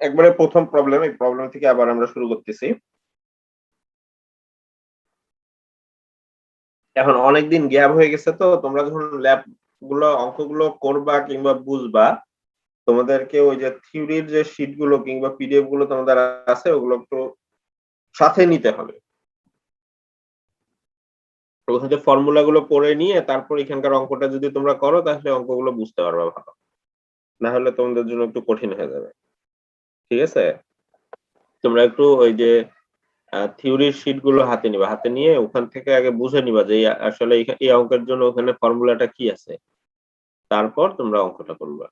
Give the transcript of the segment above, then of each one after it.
একবারে প্রথম প্রবলেম, এই প্রবলেম থেকে আবার আমরা শুরু করতেছি। এখন অনেকদিন গ্যাপ হয়ে গেছে, তো তোমরা যখন ল্যাব গুলো অঙ্কগুলো করবা কিংবা বুঝবা, তোমাদেরকে ওই যে থিওরির যে শীট গুলো কিংবা পিডিএফ গুলো তোমাদের আছে ওগুলো একটু সাথে নিতে হবে। ওখান থেকে ফর্মুলা গুলো পড়ে নিয়ে তারপর এখানকার অঙ্কটা যদি তোমরা করো তাহলে অঙ্কগুলো বুঝতে পারবা ভালো, না হলে তোমাদের জন্য একটু কঠিন হয়ে যাবে। ঠিক আছে, তোমরা একটু ওই যে থিওরির শীট গুলো হাতে নিবা, হাতে নিয়ে ওখান থেকে আগে বুঝে নিবা যে আসলে এই অঙ্কের জন্য ওখানে ফর্মুলাটা কি আছে, তারপর তোমরা অঙ্কটা করবা।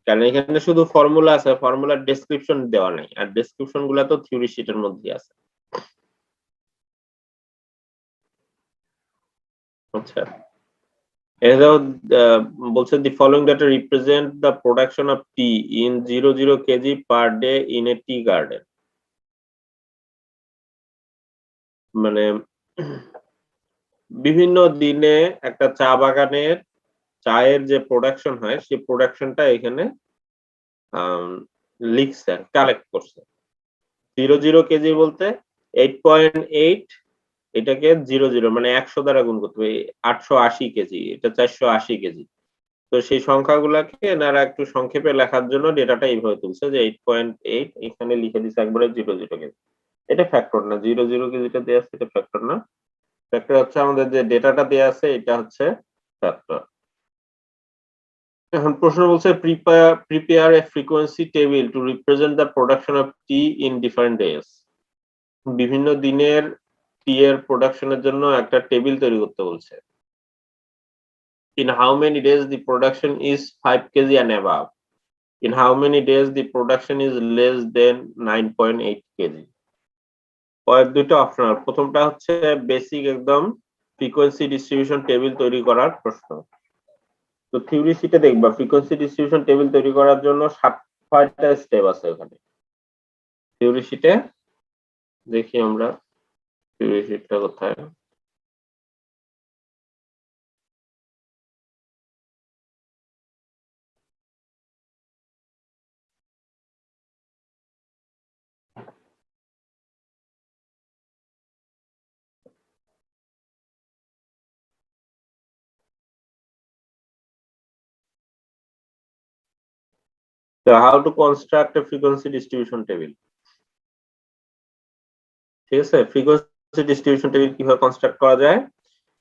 কারণ এখানে শুধু ফর্মুলা আছে, ফর্মুলার ডেসক্রিপশন দেওয়া নাই, আর ডেসক্রিপশন গুলা তো থিওরি শীটের মধ্যে আছে। আচ্ছা, এটাও বলছে the following data represent the production of tea in 00 kg per day in a tea garden। মানে বিভিন্ন দিনে একটা চা বাগানের চায়ের যে প্রোডাকশন হয় সেই প্রোডাকশনটা এখানে লিখছে, কালেক্ট করছে। 00 কেজি বলতে 8.8, এটাকে 00 মানে 100 দ্বারা গুণ করতে হবে, 880 কেজি, এটা 480 কেজি। তো সেই সংখ্যাগুলাকে এনারা একটু সংক্ষেপে লেখার জন্য ডেটাটা এইভাবে তুলছে যে 8.8 এখানে লিখে দিচ্ছে একবারে 00 কেজি। এটা ফ্যাক্টর না, 00 কেজিটা দেওয়া আছে এটা ফ্যাক্টর না, ফ্যাক্টর হচ্ছে আমাদের যে ডেটাটা দেওয়া আছে এটা হচ্ছে ফ্যাক্টর। এখন প্রশ্ন বলছে prepare a frequency table two represent the production of T in different days. বিভিন্ন দিনের টি এর প্রোডাকশনের জন্য একটা টেবিল তৈরি করতে বলছে। In how many days the production is 5 kg and above? In how many days the production is less than 9.8 kg? দুটো অপশনাল, প্রথমটা হচ্ছে বেসিক একদম ফ্রিকোয়েন্সি ডিস্ট্রিবিউশন টেবিল তৈরি করার প্রশ্ন। তো থিওরি শীটে দেখবা ফ্রিকোয়েন্সি ডিস্ট্রিবিউশন টেবিল তৈরি করার জন্য 6টা স্টেপ আছে ওখানে। থিওরি শীটে দেখি আমরা থিওরি শীটটা কোথায়। So how to construct a frequency distribution table? ঠিক আছে, ফ্রিকোয়েন্সি ডিস্ট্রিবিউশন টেবিল কিভাবে কনস্ট্রাক্ট করা যায়,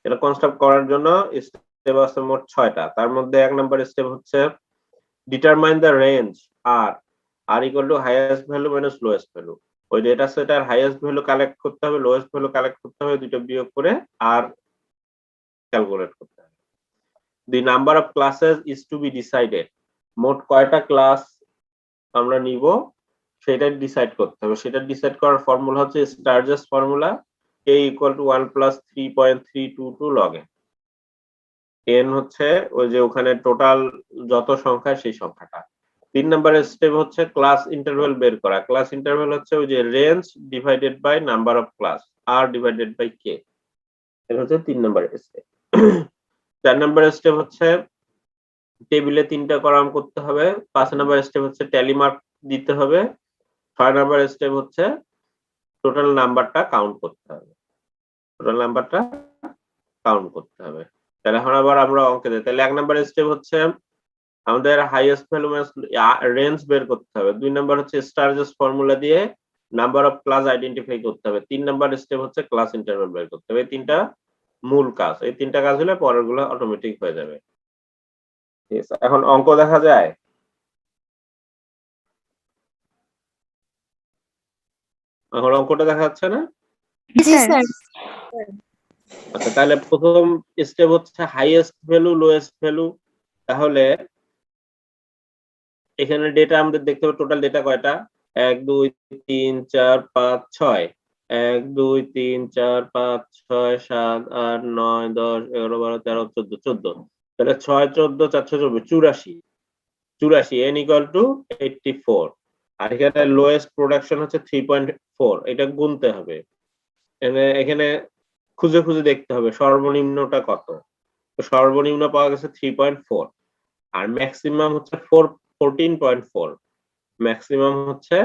এটা কনস্ট্রাক্ট করার জন্য স্টেপ আছে মোট 6টা। তার মধ্যে 1 নাম্বার স্টেপ হচ্ছে determine the range R equal to highest value minus lowest value. ওই ডেটা সেটার হাইয়েস্ট ভ্যালু কালেক্ট করতে হবে, লোয়েস্ট ভ্যালু কালেক্ট করতে হবে, দুটো বিয়োগ করে আর ক্যালকুলেট করতে হবে। The number of classes is to be decided. মোট কয়টা ক্লাস আমরা নিব সেটা ডিসাইড করতে হবে। সেটা ডিসাইড করার ফর্মুলা হচ্ছে Sturges formula, k equal to 1 plus 3.322 log n। n হচ্ছে ওই যে ওখানে টোটাল যত সংখ্যা সেই সংখ্যাটা। 3 নম্বরের স্টেপ হচ্ছে ক্লাস ইন্টারভ্যাল বের করা। ক্লাস ইন্টারভ্যাল হচ্ছে ওই যে range divided by number of class r divided by k। এটা হচ্ছে 3 নম্বরের স্টেপ। 4 নম্বরের স্টেপ হচ্ছে টেবিলে 3টা কলাম করতে হবে। 5 নম্বর স্টেপ হচ্ছে ট্যালি মার্ক দিতে হবে। 6 নম্বর স্টেপ হচ্ছে টোটাল নাম্বারটা কাউন্ট করতে হবে, টোটাল নাম্বারটা কাউন্ট করতে হবে। তাহলে এখন আবার আমরা অঙ্কে যাই। তাহলে 1 নম্বর স্টেপ হচ্ছে আমাদের হাইয়েস্ট ভ্যালু মাইনাস রেঞ্জ বের করতে হবে। 2 নাম্বার হচ্ছে স্টারজাস ফর্মুলা দিয়ে নাম্বার অফ ক্লাস আইডেন্টিফাই করতে হবে। 3 নাম্বার স্টেপ হচ্ছে ক্লাস ইন্টারভ্যাল বের করতে হবে। এই 3টা মূল কাজ, এই 3টা কাজ হলে পরেরগুলো অটোমেটিক হয়ে যাবে। ঠিক আছে, এখন অঙ্ক দেখা যায়। এখন অঙ্কটা দেখা যাচ্ছে না? জি স্যার। আচ্ছা, তাহলে প্রথম স্টেপ হচ্ছে হাইয়েস্ট ভ্যালু লোয়েস্ট ভ্যালু। তাহলে এখানে ডেটা আমাদের দেখতে হবে টোটাল ডেটা কয়টা, 1 2 3 4 5 6, 1 2 3 4 5 6 7 8 9 10 11 12 13 14 14। তাহলে 6 14 4 84 84 n ইকুয়াল টু 84। আর এখানে লোয়েস্ট প্রোডাকশন হচ্ছে 3.4, এটা গুনতে হবে। এখানে খুঁজে খুঁজে দেখতে হবে সর্বনিম্নটা কত। তো সর্বনিম্ন পাওয়া গেছে 3.4 আর ম্যাক্সিমাম হচ্ছে 14.4। ম্যাক্সিমাম হচ্ছে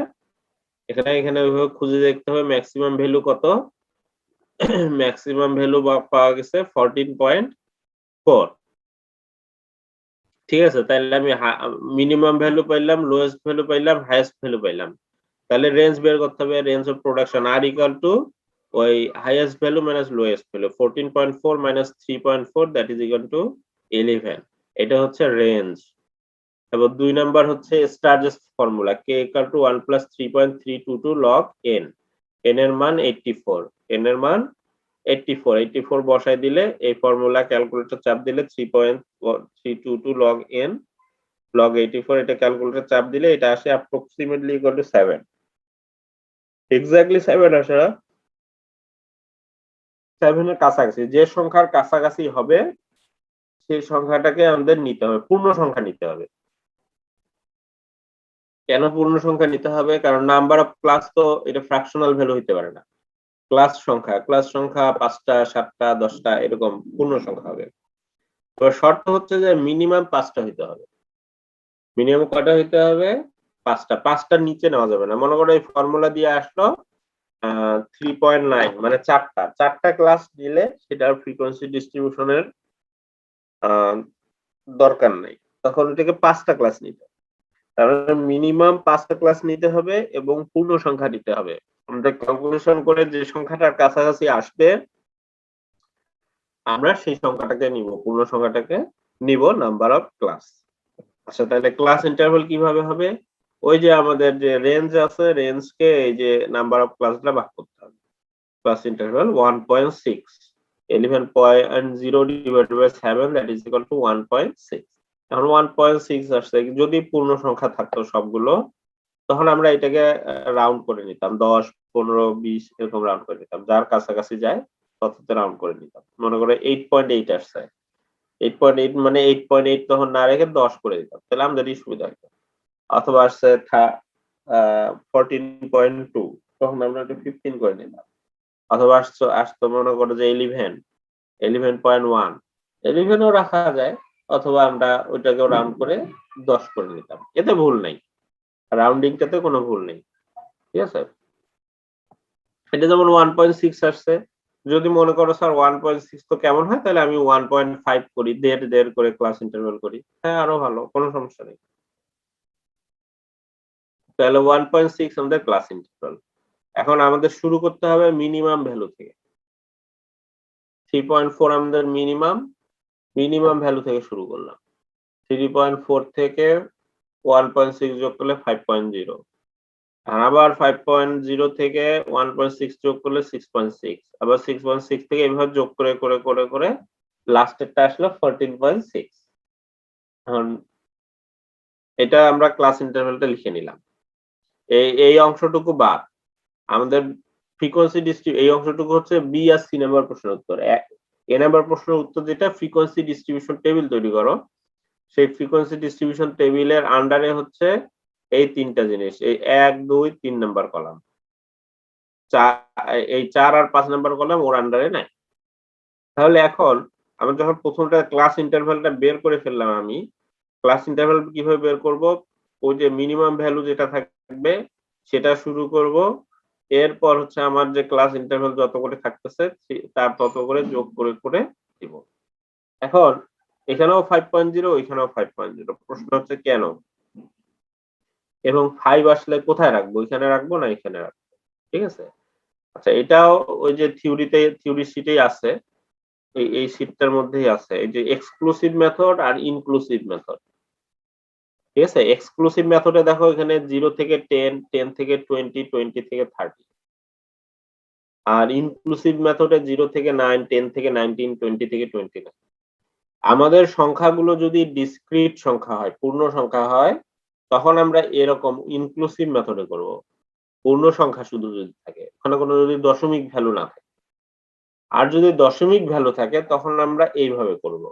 এখানে ওইভাবে খুঁজে দেখতে হবে ম্যাক্সিমাম ভ্যালু কত। ম্যাক্সিমাম ভ্যালু পাওয়া গেছে 14.4। ঠিক আছে, তাহলে আমি মিনিমাম ভ্যালু পাইলাম, লোয়েস্ট ভ্যালু পাইলাম, হাইয়েস্ট ভ্যালু পাইলাম। তাহলে রেঞ্জ বের করতে হবে, রেঞ্জ অফ প্রোডাকশন আর ইকুয়াল টু ওই highest value minus lowest value 14.4 minus 3.4 that is equal to 11। এটা হচ্ছে রেঞ্জ। এবং 2 নাম্বার হচ্ছে Sturges formula k equal to 1 plus 3.322 log n। n এর মান 84, n এর মান 84 বসাই দিলে এই ফর্মুলা ক্যালকুলেটর চাপ দিলে 3.322 log n log 84 এটা ক্যালকুলেটর চাপ দিলে এটা আসে অ্যাপ্রক্সিমেটলি ইকুয়াল টু 7। এক্স্যাক্টলি 7 আসে না, 7 এর কাছাকাছি। যে সংখ্যার কাছাকাছি হবে সেই সংখ্যাটাকে আমাদের নিতে হবে, পূর্ণ সংখ্যা নিতে হবে। কেন পূর্ণ সংখ্যা নিতে হবে? কারণ নাম্বার অফ ক্লাস তো এটা ফ্র্যাকশনাল ভ্যালু হতে পারে না। ক্লাস সংখ্যা 5টা 7টা 10টা এরকম পূর্ণ সংখ্যা হবে। তো শর্ত হচ্ছে যে মিনিমাম 5টা হইতে হবে। মিনিমাম কয়টা হইতে হবে? 5টা। 5টার নিচে নেওয়া যাবে না। মনে করো এই ফর্মুলা দিয়ে আসলো 3.9 মানে 4টা ক্লাস নিলে সেটার ফ্রিকোয়েন্সি ডিস্ট্রিবিউশনের দরকার নেই, তখন এটাকে 5টা ক্লাস নিতে হবে। তাহলে মিনিমাম 5টা ক্লাস নিতে হবে এবং পূর্ণ সংখ্যা নিতে হবে। আমরা ক্যালকুলেশন করে যে সংখ্যাটার কাছাকাছি আসবে আমরা সেই সংখ্যাটাকে নিব, পূর্ণ সংখ্যাটাকে নিব নাম্বার অফ ক্লাস। আচ্ছা, তাহলে ক্লাস ইন্টারভাল কিভাবে হবে? ওই যে আমাদের যে রেঞ্জ আছে, রেঞ্জকে এই যে নাম্বার অফ ক্লাসটা ভাগ করতে হবে। Class interval 1.6, 11.0 divided by 7 that is equal to 1.6। এখন 1.6 আসছে, যদি পূর্ণ সংখ্যা থাকতো সবগুলো তখন আমরা এটাকে রাউন্ড করে নিতাম, 10, 15, 20 এরকম রাউন্ড করে নিতাম, যার কাছাকাছি যায় তততে রাউন্ড করে নিতাম। মনে করো 8.8 আসছে, 8.8 মানে 8.8 তখন না রেখে 10 করে দিতাম, তাহলে আমাদেরই সুবিধা হতো। অথবা আসছে 14.2 তখন আমরা এটা 15 করে নিতাম। অথবা আসতো মনে করো যে 11.1 11ও রাখা যায়, অথবা আমরা ওইটাকেও রাউন্ড করে 10 করে নিতাম, এতে ভুল নাই, রাউন্ডিংটাতে কোনো ভুল নেই। ঠিক আছে, এটা যেমন 1.6 আসছে, যদি মনে করো স্যার 1.6 তো কেমন হয়, তাহলে আমি 1.5 করি, দেড় করে ক্লাস ইন্টারভ্যাল করি, হ্যাঁ আরো ভালো, কোনো সমস্যা নেই। তাহলে 1.6 আমাদের ক্লাস ইন্টারভ্যাল। এখন আমাদের শুরু করতে হবে মিনিমাম ভ্যালু থেকে। 3.4 আমাদের মিনিমাম ভ্যালু থেকে শুরু করলাম। 3.4 থেকে 1.6 যোগ করলে 5.0, আর আবার 5.0 থেকে 1.6 যোগ করলে 6.6, আবার 6.6 থেকে এভাবে যোগ করে করে করে করে লাস্টেরটা আসলো 14.6। এখন এটা আমরা ক্লাস ইন্টারভ্যালটা লিখে নিলাম। এই অংশটুকু বাদ, আমাদের ফ্রিকোয়েন্সি এই অংশটুকু হচ্ছে বি আর সি নাম্বার প্রশ্নের উত্তর। এ নাম্বার প্রশ্নের উত্তর যেটা, ফ্রিকোয়েন্সি ডিস্ট্রিবিউশন টেবিল তৈরি করো, সেই ফ্রিকোয়েন্সি ডিস্ট্রিবিউশন টেবিলের আন্ডারে হচ্ছে এই 3টা জিনিস, এই 1, 2, 3 নাম্বার কলাম, এই 4 আর 5 নাম্বার কলাম ওর আন্ডারে নাই। তাহলে এখন আমরা যখন প্রথমটা ক্লাস ইন্টারভ্যালটা বের করে ফেললাম, আমি ক্লাস ইন্টারভ্যাল কিভাবে বের করব? ওই যে মিনিমাম ভ্যালু যেটা থাকবে সেটা শুরু করব, এরপর হচ্ছে আমার যে ক্লাস ইন্টারভ্যাল যত করে থাকতেছে তার তত করে যোগ করে করে দিব। এখন এখানেও 5.0, এখানেও 5.0, প্রশ্ন হচ্ছে কেন এবং 5 আসলে কোথায় রাখবো, এখানে রাখবো না এখানে রাখবো? ঠিক আছে, আচ্ছা এটাও ওই যে থিওরি শিটেই আছে, এই শিটটার মধ্যেই আছে, এই যে এক্সক্লুসিভ মেথড আর ইনক্লুসিভ মেথড। ঠিক আছে, এক্সক্লুসিভ মেথডে দেখো এখানে 0 থেকে 10, 10 থেকে 20, 20 থেকে 30, আর ইনক্লুসিভ মেথডে 0 থেকে 9, 10 থেকে 19, 20 থেকে 29। আমাদের সংখ্যাগুলো যদি ডিসক্রিট সংখ্যা হয়, পূর্ণ সংখ্যা হয়, তখন আমরা এরকম ইনক্লুসিভ মেথডে করব। পূর্ণ সংখ্যা শুধু যদি থাকে, ওখানে কোনো যদি দশমিক ভ্যালু না থাকে, আর যদি দশমিক ভ্যালু থাকে তখন আমরা এইভাবে করব।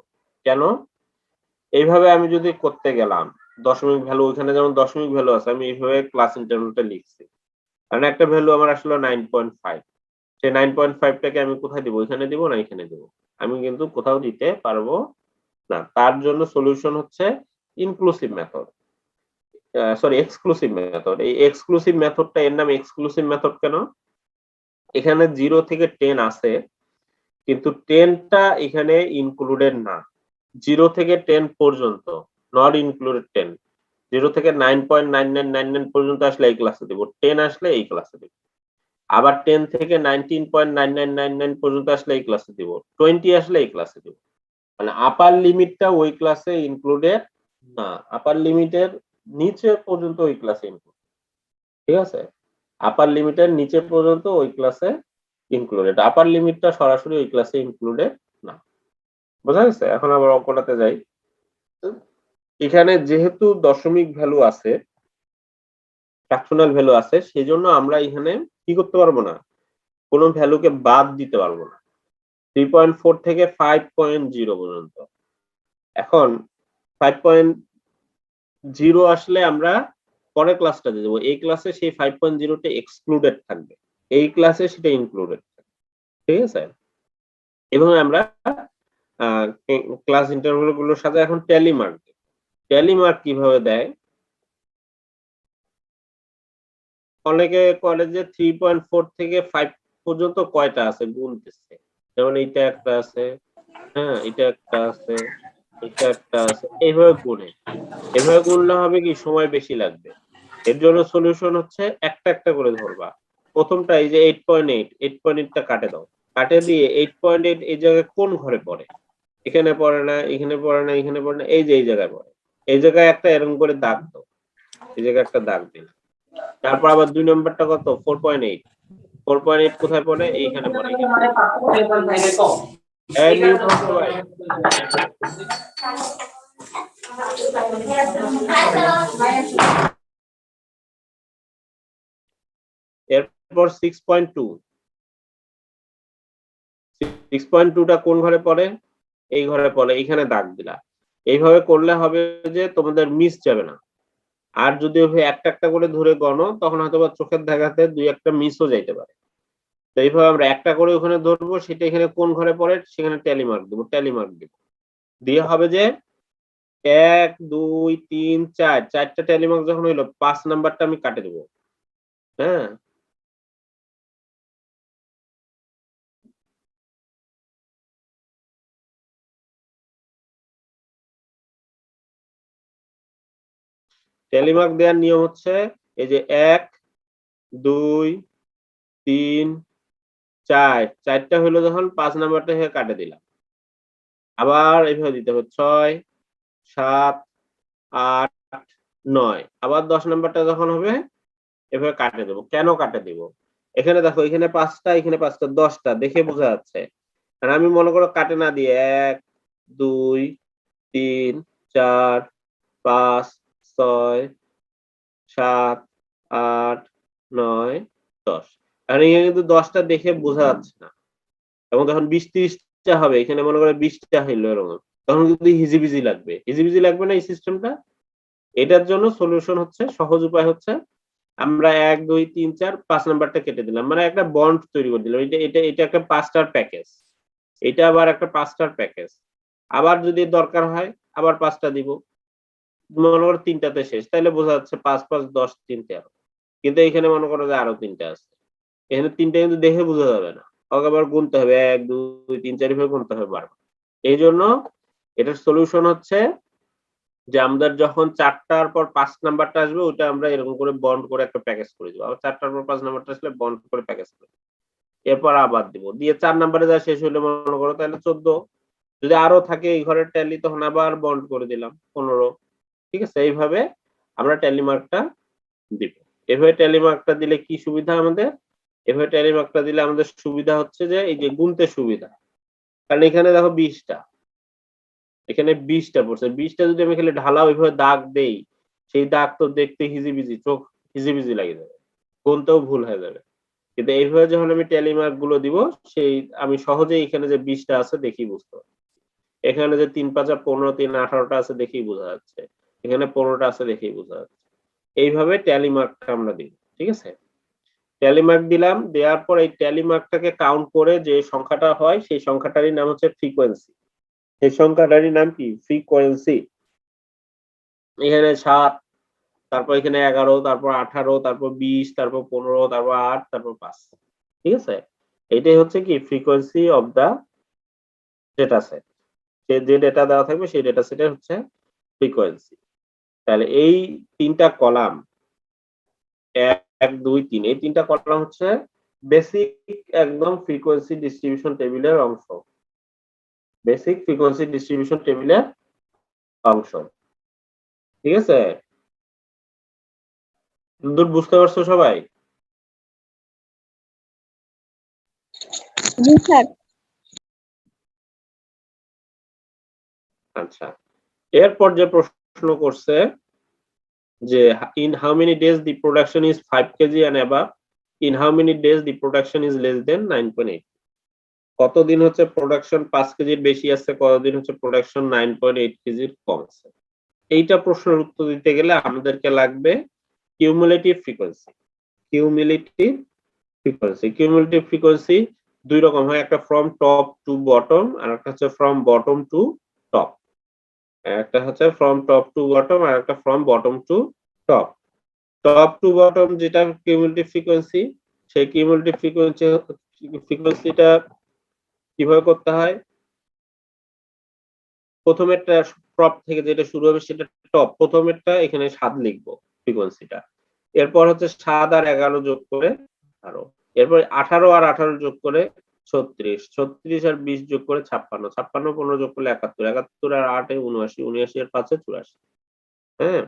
কেন? এইভাবে আমি যদি করতে গেলাম, দশমিক ভ্যালু, ওইখানে যেমন দশমিক ভ্যালু আছে, আমি এইভাবে ক্লাস ইন্টারভ্যালটা লিখছি, কারণ একটা ভ্যালু আমার আসলে 9.5, সেই 9.5 টাকে আমি কোথায় দিব, এখানে দিব না এখানে দিব? আমি কিন্তু কোথাও দিতে পারবো না। তার জন্য সলিউশন হচ্ছে inclusive method. Sorry exclusive method. এই এক্সক্লুসিভ মেথডটা এর নাম এক্সক্লুসিভ মেথড কেন? এখানে 0 থেকে 10 আছে, কিন্তু 10টা এখানে ইনক্লুডেড না। 0 থেকে 10 পর্যন্ত নট ইনক্লুডেড 10। 0 থেকে 9.9999 পর্যন্ত আসলে এই ক্লাসে দিব, 10 আসলে এই ক্লাসে দিব। আবার 10 থেকে 19.9999 পর্যন্ত আসলে এই ক্লাসে দিব, 20 আসলে এই ক্লাসে দিব। মানে আপার লিমিটটা ওই ক্লাসে ইনক্লুডেড না, আপার লিমিটের নিচে পর্যন্ত ওই ক্লাসে ইনক্লুড। ঠিক আছে, আপার লিমিটের নিচে পর্যন্ত ওই ক্লাসে ইনক্লুডেড, আপার লিমিটটা সরাসরি ওই ক্লাসে ইনক্লুডেড না। বোঝা গেছে? এখন আবার অঙ্কটাতে যাই। এখানে যেহেতু দশমিক ভ্যালু আছে, ফ্র্যাকশনাল ভ্যালু আছে, সেজন্য আমরা এখানে কি করতে পারবো না, কোনো ভ্যালুকে বাদ দিতে পারবো না 3.4 থেকে 5.0 পর্যন্ত। এখন 5.0 আসলে আমরা পরের ক্লাসটাতে দেবো, এই ক্লাসে সেই 5.0 টা এক্সক্লুডেড থাকবে, এই ক্লাসে সেটা ইনক্লুডেড থাকবে। ঠিক আছে, এভাবে আমরা ক্লাস ইন্টারভ্যাল গুলোর সাথে এখন ট্যালি মার্ক দেব। ট্যালি মার্ক কিভাবে দেয়? অনেকে কলেজে 3.4 থেকে 5 পর্যন্ত কয়টা আছে গুনতেছে, যেমন এইটা একটা আছে, হ্যাঁ এটা একটা আছে, এটা একটা আছে, এইভাবে গুনে। এভাবে গুনলে হবে কি, সময় বেশি লাগবে। এর জন্য সলিউশন হচ্ছে একটা একটা করে ধরবা। প্রথমটা এই যে 8.8, 8.8টা কাটে দাও, কাটে দিয়ে 8.8 এই জায়গায় কোন ঘরে পড়ে, এখানে পড়ে না, এখানে পড়ে না, এখানে পড়ে না, এই যে এই জায়গায় পড়ে, এই জায়গায় একটা এরকম করে দাগ দাও, এই জায়গায় একটা দাগ দিন। তারপর আবার 2 নম্বরটা কত, 4.8, 4.8 কোথায় পড়ে, এইখানে পড়ে, এখানে। এই মিউট হও সবাই। এরপর 6.2, 6.2টা কোন ঘরে পড়ে, এই ঘরে পড়ে, এইখানে দাগ দিলা। এইভাবে করলে হবে যে তোমাদের মিস যাবে না। আর যদি একটা একটা করে ধরে গণো, তখন হয়তো বা চোখের দেখাতে দুই একটা মিসও যাইতে পারে। তো এইভাবে আমরা একটা করে ওখানে ধরবো, সেটা এখানে কোন ঘরে পড়ে সেখানে ট্যালি মার্ক দেবো, ট্যালি মার্ক দেবো দিয়ে হবে যে 1 2 3 4, 4টা ট্যালি মার্ক যখন হইলো, 5 নাম্বারটা আমি কাটে দেবো। হ্যাঁ, ট্যালি মার্ক দেওয়ার নিয়ম হচ্ছে এই যে 1 2 3 4, 4টা হলো যখন 5 নাম্বারটা হয়ে কাটে দিলাম। আবার এইভাবে দিতে হবে 6 7 8 9, আবার 10 নাম্বারটা যখন হবে এভাবে কাটে দেবো। কেন কাটে দিব? এখানে দেখো, এখানে 5টা, এখানে 5টা, 10টা দেখে বোঝা যাচ্ছে। আর আমি মনে করো কাটে না দিয়ে 1 2 3 4 5 6 7 8 9 10। আর এখানে কিন্তু 10টা দেখে বোঝা যাচ্ছে না। এবং যখন 20-30টা হবে, এখানে মনে করো 20টা হইলো এরকম, তখন কিন্তু হিজিবিজি লাগবে। হিজিবিজি লাগবে না এই সিস্টেমটা? এটার জন্য সলিউশন হচ্ছে, সহজ উপায় হচ্ছে, আমরা 1 2 3 4 5 নাম্বারটা কেটে দিলাম, মানে একটা বন্ড তৈরি করে দিলাম। এটা এটা এটা একটা 5টার প্যাকেজ, এটা আবার একটা 5টার প্যাকেজ। আবার যদি দরকার হয় আবার 5টা দিব, মনে করো 3টাতে শেষ, তাহলে বোঝা যাচ্ছে 5 5 10 3 13। কিন্তু এখানে মনে করো যে আরো 3টা আছে, এখানে 3টা কিন্তু দেখে বোঝা যাবে না, ওকে আবার গুনতে হবে 1 2 3 4 ভাবে গুনতে হবে বারবার। এই জন্য এটার সলিউশন হচ্ছে যে আমাদের যখন 4টার পর 5 নাম্বারটা আসবে, ওটা আমরা এরকম করে বন্ড করে একটা প্যাকেজ করে দিব। আবার 4টার পর 5 নাম্বারটা আসলে বন্ড করে প্যাকেজ করে দিব। এরপর আবার দিব, দিয়ে 4 নাম্বারে যা শেষ হইলো মনে করো তাহলে 14। যদি আরো থাকে এই ঘরের ট্যালি, তখন আবার বন্ড করে দিলাম 15। ঠিক আছে, এইভাবে আমরা ট্যালি মার্কটা দিব। এভাবে ট্যালি মার্কটা দিলে কি সুবিধা আমাদের? এভাবে ট্যালি মার্কটা দিলে আমাদের সুবিধা হচ্ছে যে এই যে গুনতে সুবিধা। কারণ এখানে দেখো 20টা, এখানে 20টা পড়ছে, 20টা যদি আমি খালি ঢালা ওইভাবে দাগ দেই, সেই দাগ তো দেখতে হিজিবিজি, চোখ হিজিবিজি লাগে যাবে, গুনতেও ভুল হয়ে যাবে। কিন্তু এইভাবে যখন আমি ট্যালি মার্ক গুলো দিব, সেই আমি সহজেই এখানে যে 20টা আছে দেখেই বুঝতে পারবো। এখানে যে 3 5 15 3 18টা আছে দেখেই বোঝা যাচ্ছে, এখানে 15টা আছে দেখেই বোঝা যাচ্ছে। এইভাবে ট্যালি মার্কটা আমরা দিব। ঠিক আছে, ট্যালি মার্ক দিলাম, দেওয়ার পর এই ট্যালি মার্কটাকে কাউন্ট করে যে সংখ্যাটা হয়, সেই সংখ্যাটারই নাম হচ্ছে ফ্রিকোয়েন্সি। এই সংখ্যাটারই নাম কি? ফ্রিকোয়েন্সি। এখানে 7 তারপর এখানে 11, তারপর 18, তারপর 20, তারপর 15, তারপর 8, তারপর 5। ঠিক আছে? এটাই হচ্ছে কি frequency of the data set. যে ডেটা দেওয়া থাকবে সেই ডেটা সেটের হচ্ছে ফ্রিকোয়েন্সি। তাহলে এই 3টা কলাম 1, 2, 3 এই 3টা কলাম হচ্ছে বেসিক একদম ফ্রিকোয়েন্সি ডিস্ট্রিবিউশন টেবিলের অংশ। বেসিক ফ্রিকোয়েন্সি ডিস্ট্রিবিউশন টেবিলের অংশ। ঠিক আছে? দূর বুঝতে পারছো সবাই? জি স্যার। আচ্ছা, এরপর যে প্রশ্ন করছে যে in how many days the production is 5 kg and above, in how many days the production is less than 9.8, কতদিন হচ্ছে প্রোডাকশন 5 কেজির বেশি আছে, কতদিন হচ্ছে প্রোডাকশন 9.8 কেজির কম আছে। এইটা প্রশ্নের উত্তর দিতে গেলে আমাদেরকে লাগবে কিউমুলেটিভ ফ্রিকোয়েন্সি। কিউমুলেটিভ ফ্রিকোয়েন্সি দুই রকম হয়, একটা ফ্রম টপ টু বটম আর একটা হচ্ছে ফ্রম বটম টু টপ। একটা হচ্ছে ফ্রম টপ টু বটম আর একটা from bottom to top. Top to bottom যেটা কিউমুলেটিভ ফ্রিকোয়েন্সি, সেই কিউমুলেটিভ ফ্রিকোয়েন্সিটা কিভাবে করতে হয়? প্রথমেরটা টপ থেকে যেটা শুরু হবে সেটা টপ, প্রথমেরটা এখানে 7 লিখবো ফ্রিকোয়েন্সিটা। এরপর হচ্ছে 7 আর 11 যোগ করে 18, এরপর 18 আর 18 যোগ করে 36, 36 আর 20 যোগ করে 56, 56 15 যোগ করলে 71, 71 আর 8 এ 79, 79 এর 5 এ 84। হ্যাঁ,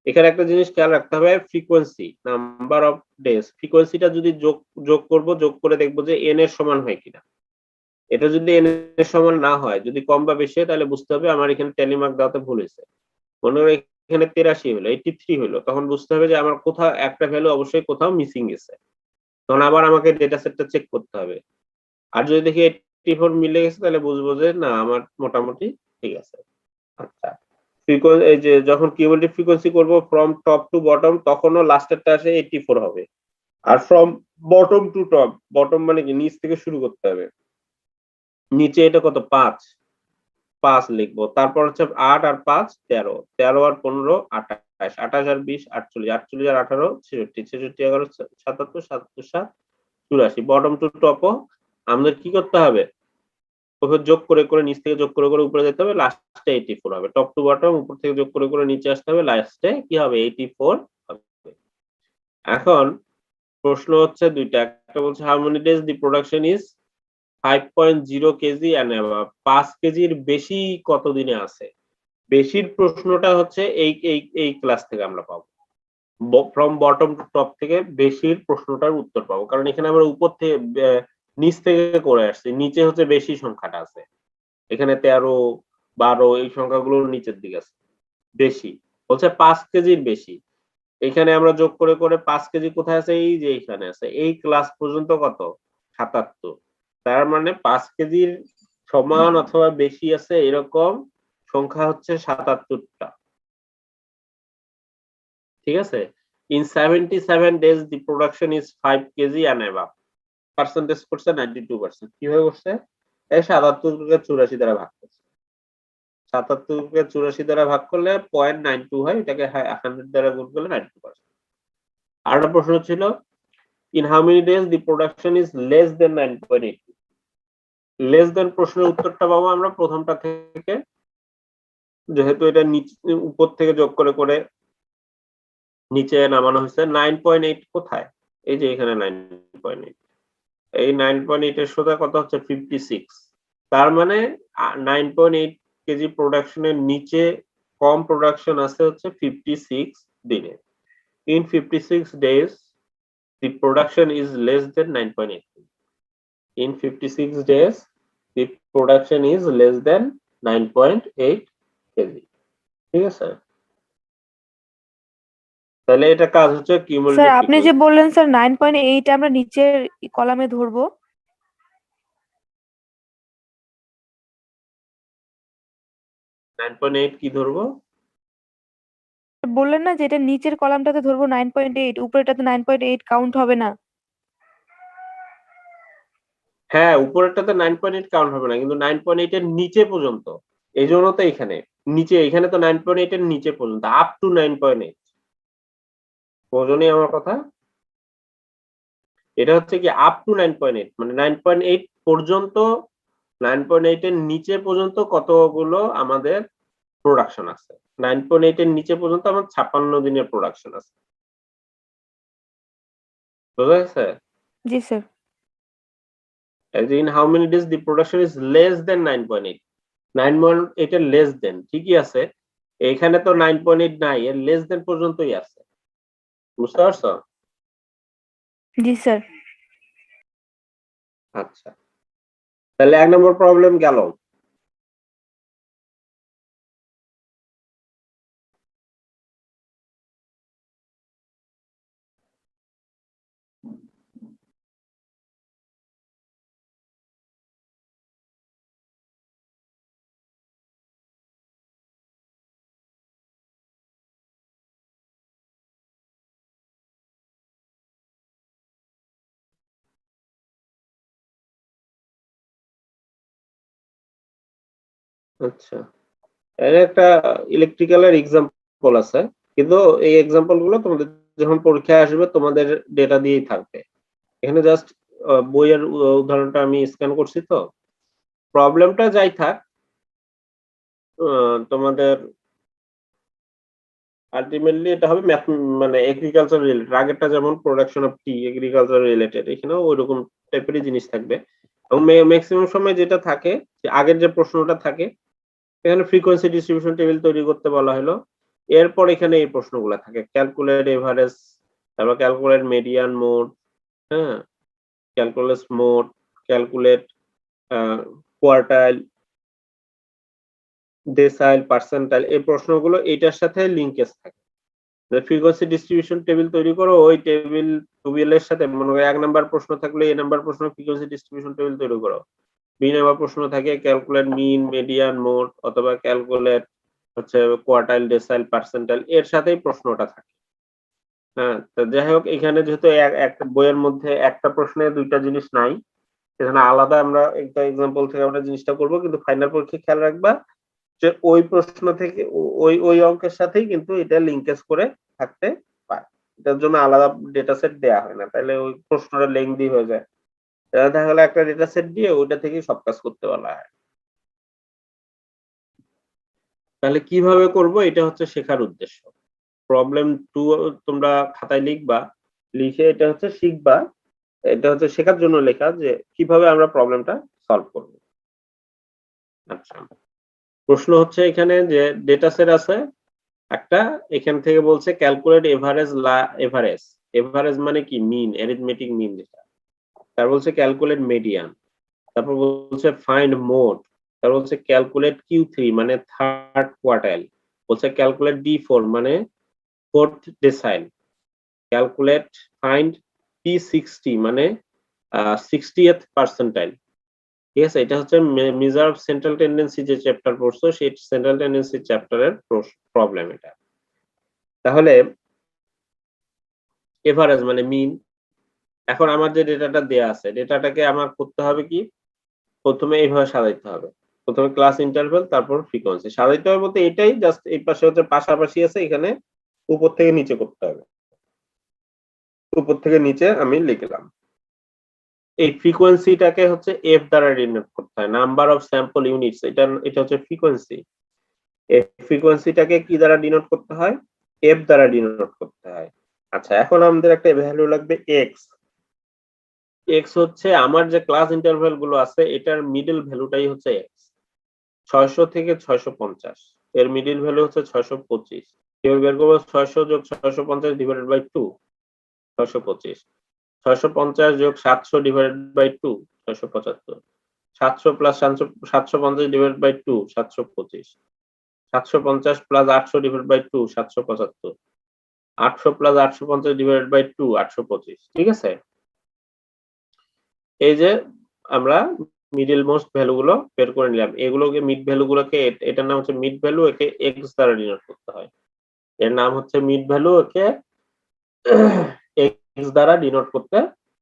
এখানে একটা জিনিস খেয়াল রাখতে হবে, ফ্রিকোয়েন্সি নাম্বার অফ ডেজ, ফ্রিকোয়েন্সিটা যদি যোগ করব, যোগ করে দেখবো যে n এর সমান হয় কিনা। এটা যদি n এর সমান না হয়, যদি কম বা বেশি হয়, তাহলে বুঝতে হবে আমার এখানে ট্যালি মার্ক দেওয়াতে ভুল হয়েছে। মনে করো এখানে 83 হলো, 83 হলো, তখন বুঝতে হবে যে আমার কোথাও একটা ভ্যালু অবশ্যই কোথাও মিসিং গেছে। তখন আবার আমাকে ডেটা সেটটা চেক করতে হবে। আর যদি দেখি 84 মিলে গেছে, তাহলে বুঝবো যে না, আমার মোটামুটি ঠিক আছে। আচ্ছা, এই যে যখন কিউমুলেটিভ ফ্রিকোয়েন্সি করব ফ্রম টপ টু বটম, তখনও লাস্টেরটা আসে 84 হবে। Are from bottom to top, bottom মানে কি নিচ থেকে শুরু করতে হবে। নিচে এটা কত 5, 5 লিখবো। তারপর হচ্ছে 8 আর 5 13, 13 আর 15 28, 28 আর 20 48, 48 আর 18 66, 66 11 77, 77 7 84। বটম টু টপও আমাদের কি করতে হবে? ওকে যোগ করে করে নিচ থেকে যোগ করে করে উপরে যেতে হবে, লাস্টে 84 হবে। টপ টু বটম উপর থেকে যোগ করে করে নিচে আসতে হবে, লাস্টে কি হবে 84 হবে। এখন প্রশ্ন হচ্ছে দুইটা, একটা বলছে how many days the production is 5.0 KG and above, 5 কেজির বেশি কত দিনে আছে। বেশির প্রশ্নটা হচ্ছে এই ক্লাস থেকে আমরা পাবো, ফ্রম বটম টু টপ থেকে বেশির প্রশ্নটার উত্তর পাবো, কারণ এখানে আমরা উপর থেকে নিচ থেকে করে আসছি, নিচে হচ্ছে বেশি সংখ্যাটা আছে। এখানে 13 12 এই সংখ্যাগুলোর নিচের দিকে আছে, বেশি বলছে 5 কেজির বেশি। এখানে আমরা যোগ করে করে 5 কেজি কোথায় আছে, এই যে এখানে আছে, এই ক্লাস পর্যন্ত কত 77। তার মানে 5 কেজির সমান অথবা বেশি আছে এরকম সংখ্যা হচ্ছে 77টা। ঠিক আছে? In 77 days the production is 5 kg and above, percentage করছে 92%। কিভাবে করছে? এই 77 কে 84 দ্বারা ভাগ করছে। 77 কে 84 দ্বারা ভাগ করলে 0.92 হয়, এটাকে 100 দ্বারা গুণ করলে 92%। আরেকটা প্রশ্ন ছিল in how many days the production is less than 9.8, less than প্রশ্নের উত্তরটা পাবো আমরা প্রথমটা থেকে, যেহেতু এটা উপর থেকে যোগ করে করে নিচে নামানো হয়েছে। 9.8 কোথায়? এই যে এখানে 9.8, এই 9.8 এর সোজা কত হচ্ছে 56। তার মানে 9.8 কেজি প্রোডাকশনের নিচে কম প্রোডাকশন আছে হচ্ছে 56 দিনে। In 56 days the production is less than 9.8, in 56 days the production is less than 9.8 KG. ঠিক আছে? তাহলে এটা কাজ হচ্ছে স্যার কিউমুলেটিভ আপনি যে ফ্রিকোয়েন্সি। বললেন স্যার 9.8 আমরা নিচের কলামে ধরবো, 9.8 কি ধরবো? বললেন না যে এটা নিচের কলামটাতে ধরবো 9.8, উপরেটাতে 9.8 কাউন্ট হবে না। হ্যাঁ, উপরেরটাতে 9.8 কাউন্ট হবে না, কিন্তু 9.8 এর নিচে পর্যন্ত। এই জন্য তো এখানে নিচে, এখানে তো 9.8 এর নিচে পর্যন্ত, আপ টু 9.8। বোঝনি আমার কথা? এটা হচ্ছে কি আপ টু 9.8 মানে 9.8 পর্যন্ত 9.8 এর নিচে পর্যন্ত কতগুলো আমাদের প্রোডাকশন আছে। 9.8 এর নিচে পর্যন্ত আমার 56 দিনের প্রোডাকশন আছে। বোঝা গেছে? জি sir. As in how many days the production is less than 9.8 9.8 এর less than ঠিকই আছে। এখানে তো 9.8 নাই, এর less than পর্যন্তই আছে। বুঝতে পারছো? জি স্যার। আচ্ছা। তাহলে ১ নম্বর প্রবলেম গেল। আচ্ছা। এর একটা ইলেকট্রিক্যাল এর এক্সাম্পল আছে। কিন্তু এই এক্সাম্পল গুলো তোমাদের যখন পরীক্ষায় আসবে তোমাদের ডেটা দিয়েই থাকবে। এখানে জাস্ট বইয়ের উদাহরণটা আমি স্ক্যান করছি তো। প্রবলেমটা যাই থাক তোমাদের আল্টিমেটলি এটা হবে মানে এগ্রিকালচার রিলেটেড। আগেরটা যেমন production of T agriculture related, এখানেও ওইরকম টাইপেরই জিনিস থাকবে। এবং ম্যাক্সিমাম সময় যেটা থাকে যে আগের যে প্রশ্নটা থাকে এখানে ফ্রিকোয়েন্সি ডিস্ট্রিবিউশন টেবিল তৈরি করতে বলা হলো। এরপর এখানে এই প্রশ্নগুলো থাকে ক্যালকুলেট এভারেজ, তারপর ক্যালকুলেট মিডিয়ান মোড, হ্যাঁ, calculate mode, calculate quartile, decile, percentile, এই প্রশ্নগুলো এইটার সাথে লিঙ্কেজ থাকে। ফ্রিকোয়েন্সি ডিস্ট্রিবিউশন টেবিল তৈরি করো, ওই টেবিলের সাথে মনে করো ১ নাম্বার প্রশ্ন থাকলে এ নাম্বার প্রশ্ন ফ্রিকোয়েন্সি ডিস্ট্রিবিউশন টেবিল তৈরি করো। বি নাম্বার প্রশ্ন থাকে ক্যালকুলেট মিন, মিডিয়ান, মোড অথবা ক্যালকুলেট হচ্ছে কোয়ার্টাইল, ডেসাইল, পার্সেন্টাইল, এর সাথেই প্রশ্নটা থাকে। হ্যাঁ, তো যাই হোক এখানে যেহেতু একটা বইয়ের মধ্যে একটা প্রশ্নে ২টা জিনিস নাই, এখানে আলাদা আমরা একটা এক্সাম্পল থেকে আমরা জিনিসটা করব, কিন্তু ফাইনাল পরীক্ষায় খেয়াল রাখবা যে ওই প্রশ্ন থেকে ওই অঙ্কের সাথেই কিন্তু এটা লিংকেজ করে থাকতে পারে। এটার জন্য আলাদা ডেটা সেট দেয়া হয় না, তাহলে ওই প্রশ্নটা লেংদি হয়ে যায়। দেখা গেল একটা ডেটা সেট দিয়ে ওইটা থেকেই সব কাজ করতে বলা হয়। তাহলে কিভাবে করব এটা হচ্ছে শেখার উদ্দেশ্য। প্রবলেম 2 তোমরা খাতায় লিখবা, লিখে এটা হচ্ছে শিখবা। এটা হচ্ছে শেখার জন্য লেখা যে কিভাবে আমরা প্রবলেমটা সলভ করব। আচ্ছা, প্রশ্ন হচ্ছে এখানে যে ডেটা সেট আছে একটা, এখান থেকে বলছে ক্যালকুলেট এভারেজ এভারেজ। এভারেজ মানে কি মিন, অ্যারিথমেটিক মিন যেটা। তারপর বলছে ক্যালকুলেট মিডিয়ান, তারপর বলছে ফাইন্ড মোড, তারপর বলছে ক্যালকুলেট Q3 মানে থার্ড কোয়ার্টাইল, বলছে ক্যালকুলেট D4 মানে ফোর্থ ডেসাইল, ক্যালকুলেট ফাইন্ড P60 মানে 60th পার্সেন্টাইল। ঠিক আছে, এটা হচ্ছে মেজার অফ সেন্ট্রাল টেন্ডেন্সি যে চ্যাপ্টার পড়ছো সেই সেন্ট্রাল টেন্ডেন্সি চ্যাপ্টারের প্রবলেম এটা। তাহলে এভারেজ মানে মিন। এখন আমার যে ডেটাটা দেয়া আছে ডেটাটাকে আমার করতে হবে কি, প্রথমে এইভাবে সাজাইতে হবে। প্রথমে ক্লাস ইন্টারভ্যাল তারপর ফ্রিকোয়েন্সি সাজাইতে হবে বলতে এটাই জাস্ট এই পাশে হচ্ছে পাশাপাশি আছে, এখানে উপর থেকে নিচে করতে হবে। উপর থেকে নিচে আমি লিখলাম। এই ফ্রিকোয়েন্সিটাকে হচ্ছে এফ দ্বারা ডিনোট করতে হয়, নাম্বার অফ স্যাম্পল ইউনিটস, এটা হচ্ছে ফ্রিকোয়েন্সি। এই ফ্রিকোয়েন্সিটাকে কি দ্বারা ডিনোট করতে হয়? এফ দ্বারা ডিনোট করতে হয়। আচ্ছা, এখন আমাদের একটা ভ্যালু লাগবে এক্স। এক্স হচ্ছে আমার যে ক্লাস ইন্টারভ্যাল গুলো আছে এটার মিডল ভ্যালুটাই হচ্ছে এক্স। 600 থেকে 650, এর মিডল ভ্যালু হচ্ছে 625। কিভাবে বের করবো? 600 যোগ 650 ডিভাইডেড বাই 2, 625। 650 যোগ 700 divided by 2, 675। 700 plus 750 divided by 2, 725। 750 plus 800 divided by 2, 775। 800 plus 850 divided by 2, 825। ঠিক আছে, এই যে আমরা মিডল মোস্ট ভ্যালু গুলো বের করে নিলাম। এগুলোকে মিড ভ্যালু গুলোকে এটার নাম হচ্ছে মিড ভ্যালু, একে এক্স দ্বারা ডিনোট করতে হয়। এর নাম হচ্ছে মিড ভ্যালু, একে এক্স দ্বারা ডিনোট করতে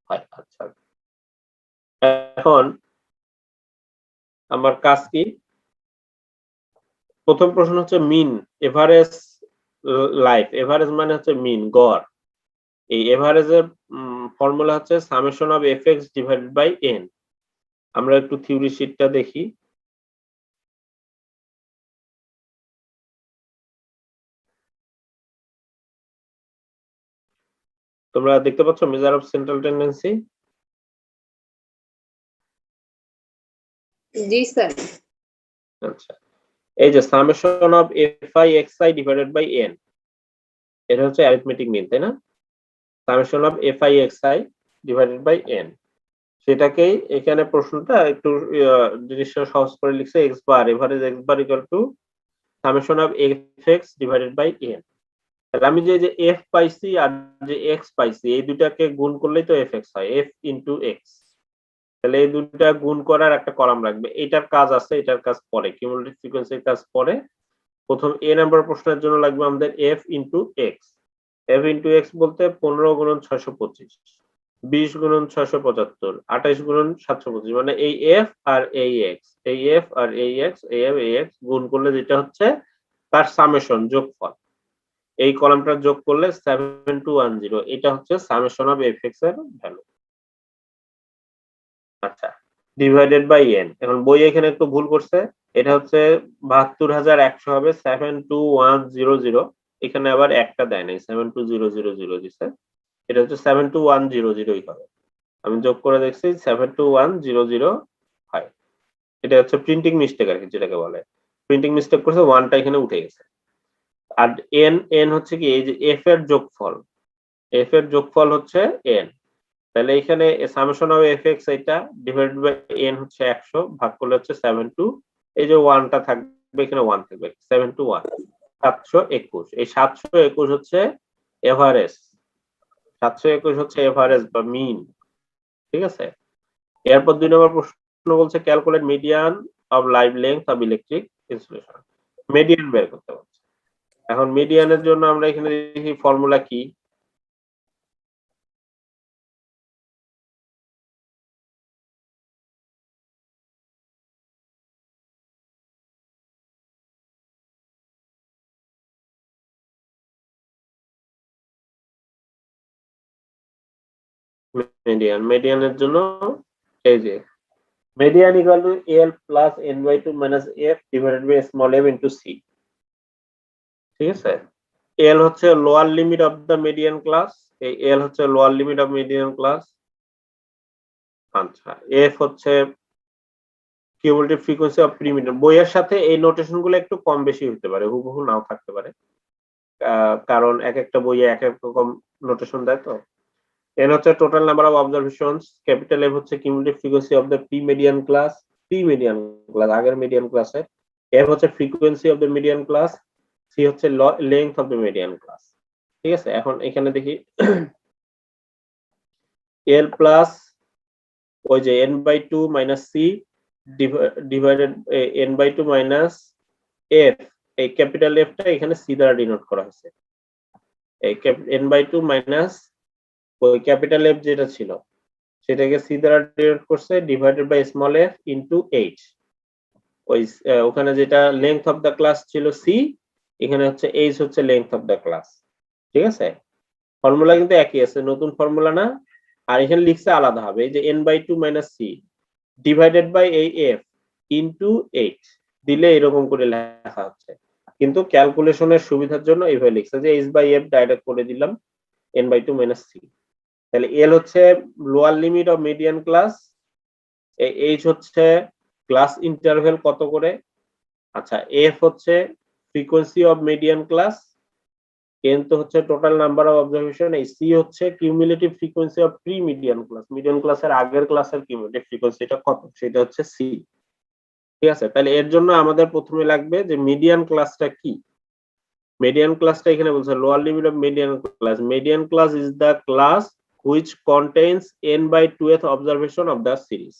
হয়। আচ্ছা, এখন আমার কাজ কি? প্রথম প্রশ্ন হচ্ছে মিন এভারেজ লাইফ। এভারেজ মানে হচ্ছে মিন, গড়। এই এভারেজের ফর্মুলা হচ্ছে summation of fx divided by n। আমরা একটু থিওরি শিটটা দেখি। তোমরা দেখতে পাচ্ছ মেজার অফ সেন্ট্রাল টেন্ডেন্সি? জি স্যার। আচ্ছা, এই যে summation of fi xi divided by n, এটা হচ্ছে অ্যারিথমেটিক মিন, তাই না? Summation of fi xi divided by n, সেটাকেই এখানে প্রশ্নটা একটু জিনিসটা সহজ করে লিখছে x bar average x bar equal to summation of fx divided by n। তাহলে আমি যে f পাইছি আর যে x পাইছি এই দুটাকে গুণ করলেই তো fx হয়, f ইনটু x। তাহলে এই দুটা গুণ করার একটা কলাম রাখবে। এটার কাজ আছে, এটার কাজ পরে, কিউমুলেটিভ ফ্রিকোয়েন্সির কাজ পরে। প্রথম a নাম্বার প্রশ্নের জন্য লাগবে আমাদের f into x। f into x বলতে 15 গুণন 625, 20 গুণন 675, 28 গুণন 725, মানে এই f আর এই x, এই f আর এই x, এই f এই x গুণ করলে যেটা হচ্ছে তার সামেশন, যোগফল। এই কলামটা যোগ করলে 7210, এটা হচ্ছে সামেশন অফ fx এর ভ্যালু। আচ্ছা, ডিভাইডেড বাই n। এখন বই এখানে একটু ভুল করছে, এটা হচ্ছে 72100 হবে 72100, এখানে আবার একটা দেয় নাই, 72000 দিছে, এটা হচ্ছে 72100 হবে। আমি যোগ করে দেখছি 72100 হয়। এটা হচ্ছে প্রিন্টিং মিস্টেক আর কি, যেটাকে বলে প্রিন্টিং মিস্টেক করছে, ওয়ানটা এখানে উঠে গেছে। আর n হচ্ছে কি এই যে f এর যোগফল, f এর যোগফল হচ্ছে n। তাহলে এখানে সামেশন অফ fx এটা ডিভাইডেড বাই n হচ্ছে 100, ভাগ করলে হচ্ছে 72, এই যে 1টা থাকবে এখানে 1 থাকবে, 721 721। এই 721 হচ্ছে এভারেজ, 721 হচ্ছে এভারেজ বা মিন, ঠিক আছে? এরপর 2 নম্বর প্রশ্ন বলছে calculate median of live length of electric insulation. Median বের করতে বলছে। এখন মিডিয়ানের জন্য আমরা এখানে দেখি ফর্মুলা কি। মিডিয়ানের জন্য এই যে median equal to L plus N by two minus F divided by small M into C, ঠিক আছে? এল হচ্ছে lower limit of the median class, এই এল হচ্ছে lower limit of median class. আচ্ছা, এফ হচ্ছে cumulative frequency of pre median. বইয়ের সাথে এই নোটেশন গুলো একটু কম বেশি হতে পারে, হুবহু নাও থাকতে পারে, কারণ এক একটা বইয়ে এক এক রকম নোটেশন দেয়। তো n হচ্ছে total number of observations, capital F হচ্ছে cumulative frequency of the pre median class, আগের মিডিয়ান ক্লাসের। f হচ্ছে frequency of the median class, c হচ্ছে length of the median class, ঠিক আছে? এখন এখানে দেখি l প্লাস ওই যে n/2 minus c divided n/2 minus f, এই ক্যাপিটাল F টা এখানে c দ্বারা ডিনোট করা হয়েছে। এই n/2 মাইনাস ওই ক্যাপিটাল F যেটা ছিল সেটাকে c দ্বারা ডিনোট করছে, divided by small f into h। ওই ওখানে যেটা লেংথ অফ দ্য ক্লাস ছিল c, এখানে হচ্ছে h হচ্ছে লেংথ অফ দ্য ক্লাস, ঠিক আছে? ফর্মুলা কিন্তু একই আছে, নতুন ফর্মুলা না। আর এখানে লিখছে আলাদা হবে, এই যে n/2 minus c divided by এই f ইনটু h দিলে এরকম করে লেখা হচ্ছে, কিন্তু ক্যালকুলেশনের সুবিধার জন্য এইভাবে লিখছে যে h/f ডাইরেক্ট করে দিলাম n/2 মাইনাস c। তাহলে l হচ্ছে lower limit of median class, h হচ্ছে ক্লাস ইন্টারভ্যাল কত করে, আচ্ছা f হচ্ছে frequency of median class, n তো হচ্ছে টোটাল নাম্বার অফ অবজারভেশন, এই c হচ্ছে cumulative frequency of pre median class, median ক্লাসের আগের ক্লাসের কিউমুলেটিভ ফ্রিকোয়েন্সিটা কত, সেটা হচ্ছে c, ঠিক আছে? তাহলে এর জন্য আমাদের প্রথমে লাগবে যে মিডিয়ান ক্লাসটা কি। মিডিয়ান ক্লাসটা এখানে বলছে lower limit of median class, median class is the class which contains n/2th observation of the series।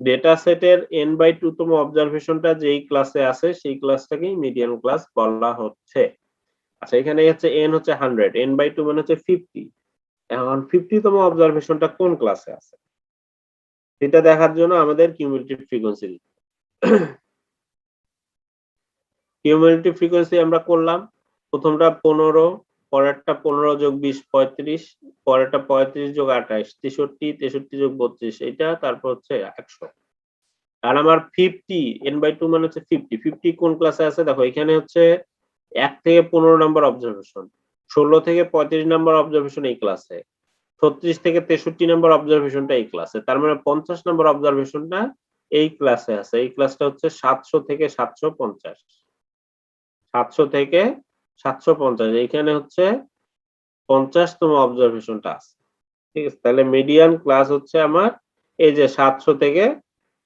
Data সেটের n/2 তম অবজারভেশনটা যেই ক্লাসে আছে সেই ক্লাসটাকেই মিডিয়ান ক্লাস বলা হচ্ছে। আচ্ছা, এখানে হচ্ছে n হচ্ছে 100, n/2 মানে হচ্ছে 50। এখন 50 তম অবজারভেশনটা কোন ক্লাসে আছে সেটা দেখার জন্য আমাদের কিউমুলেটিভ ফ্রিকোয়েন্সি কিউমুলেটিভ ফ্রিকোয়েন্সি আমরা করলাম। প্রথমটা 15, পরেরটা 15 যোগ 20 35, পরেরটা 35 যোগ 28 63, 63 যোগ 32 এটা, তারপর হচ্ছে 100। আর আমার 50 n/2 মানে হচ্ছে 50। 50 কোন ক্লাসে আছে দেখো, এখানে হচ্ছে 1 থেকে 15 নাম্বার অবজারভেশন, 16 থেকে 35 নাম্বার অবজারভেশন এই ক্লাসে, 36 থেকে 63 নাম্বার অবজারভেশনটা এই ক্লাসে। তার মানে 50 নাম্বার অবজারভেশনটা এই ক্লাসে আছে। এই ক্লাসটা হচ্ছে 700 থেকে 750, 700 থেকে 750, এইখানে হচ্ছে 50তম অবজারভেশনটা আছে। ঠিক আছে, তাহলে মিডিয়ান ক্লাস হচ্ছে আমার এই যে 700 থেকে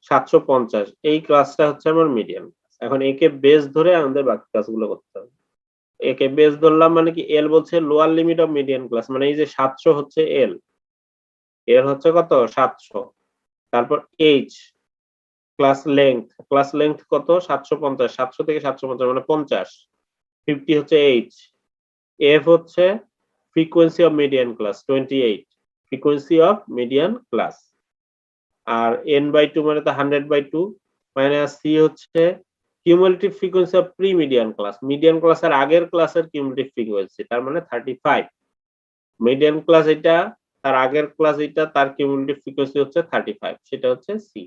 750, এই ক্লাসটা হচ্ছে আমার মিডিয়ান। এখন একে বেস ধরে আমাদের বাকি কাজগুলো করতে হবে। একে বেস ধরলাম মানে কি, এল বলছে lower limit of median class, মানে এই যে 700 হচ্ছে এল, এর হচ্ছে কত 700। তারপর এইচ ক্লাস লেংথ কত 750, 700 থেকে 750 মানে 50, 50 হচ্ছে এইচ। এফ হচ্ছে frequency of median class 28, frequency of median class. আর n/2 মানে তো 100/2, মাইনাস সি হচ্ছে cumulative frequency of pre median class, median ক্লাসের আগের ক্লাসের কিউমুলেটিভ ফ্রিকোয়েন্সি, তার মানে 35। মিডিয়ান ক্লাস এটা, তার আগের ক্লাস এটা, তার কিউমুলেটিভ ফ্রিকোয়েন্সি হচ্ছে 35, সেটা হচ্ছে সি।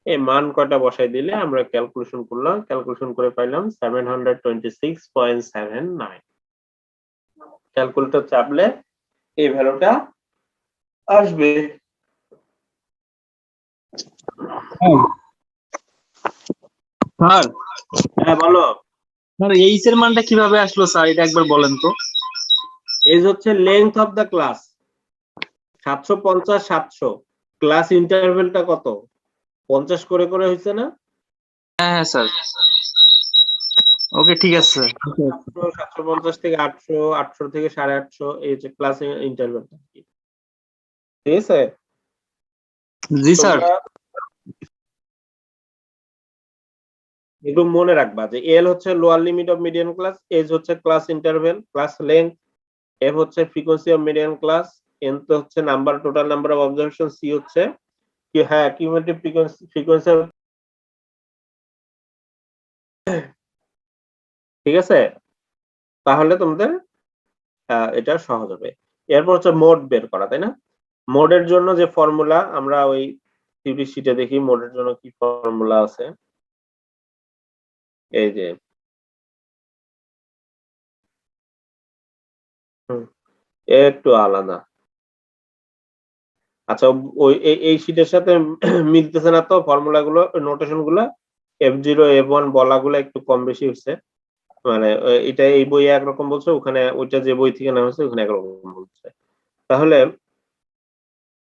এই মান কয়টা বসাই দিলে আমরা ক্যালকুলেশন করলাম, ক্যালকুলেশন করে পাইলাম 726.79। ক্যালকুলেটর চাপলে এই ভ্যালুটা আসবে। স্যার হ্যাঁ বলো। স্যার এইচ এর মানটা কিভাবে আসলো স্যার, এটা একবার বলেন তো। এই হচ্ছে length of the class 750 700, class ইন্টারভেলটা কত 50 করে করে হয়েছে না? হ্যাঁ হ্যাঁ স্যার, ওকে ঠিক আছে স্যার। 750 থেকে 800, 800 থেকে 850, এই হচ্ছে ক্লাস ইন্টারভেলটা। ঠিক আছে, জি স্যার। তোমরা একটু মনে রাখবা যে এল হচ্ছে lower limit of median class, H হচ্ছে class interval class length, F হচ্ছে frequency of median class, N তো হচ্ছে number total number of observation, C হচ্ছে কি হ্যাঁ কিউমুলেটিভ ফ্রিকোয়েন্সি। ঠিক আছে, তাহলে তোমাদের এটা সহজ হবে। এরপর হচ্ছে মোড বের করা, তাই না? মোডের জন্য যে ফর্মুলা আমরা ওই থিওরি শিটে দেখি, মোডের জন্য কি ফর্মুলা আছে। এই যে একটু আলাদা। আচ্ছা, ওই এই শিটের সাথে মিলতেছে না তো ফর্মুলা গুলো, নোটেশন গুলো, F0 F1 বলাগুলো একটু কম বেশি হচ্ছে, মানে এটা এই বই একরকম বলছে, ওখানে ওইটা যে বই থেকে নেওয়া হয়েছে ওখানে একরকম বলছে। তাহলে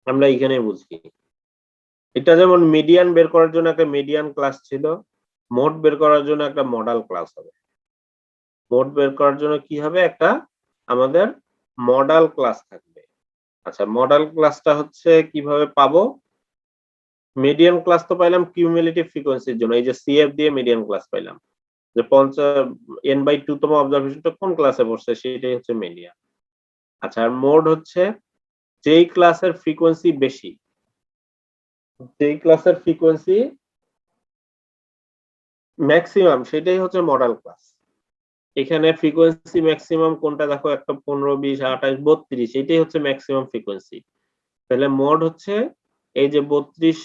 আমরা এইখানে বুঝি, এটা যেমন মিডিয়ান বের করার জন্য একটা মিডিয়ান ক্লাস ছিল, মোড বের করার জন্য একটা মডাল ক্লাস হবে। মোড বের করার জন্য কি হবে, একটা আমাদের মডাল ক্লাস থাকবে। আচ্ছা, মডাল ক্লাসটা হচ্ছে কিভাবে পাবো? মিডিয়ান ক্লাস তো পাইলাম কিউমুলেটিভ ফ্রিকোয়েন্সির জন্য, এই যে সিএফ দিয়ে মিডিয়ান ক্লাস পাইলাম, যে 50 n/2 তম অবজারভেশনটা কোন ক্লাসে বসছে সেটাই হচ্ছে মিডিয়ান। আচ্ছা, আর মোড হচ্ছে যেই ক্লাসের ফ্রিকোয়েন্সি বেশি, যেই ক্লাসের ফ্রিকোয়েন্সি ম্যাক্সিমাম, সেটাই হচ্ছে মডাল ক্লাস। এখানে ফ্রিকোয়েন্সি ম্যাক্সিমাম কোনটা দেখো, একটা 15 20 28 32, এটাই হচ্ছে ম্যাক্সিমাম ফ্রিকোয়েন্সি। তাহলে মোড হচ্ছে এই যে 32,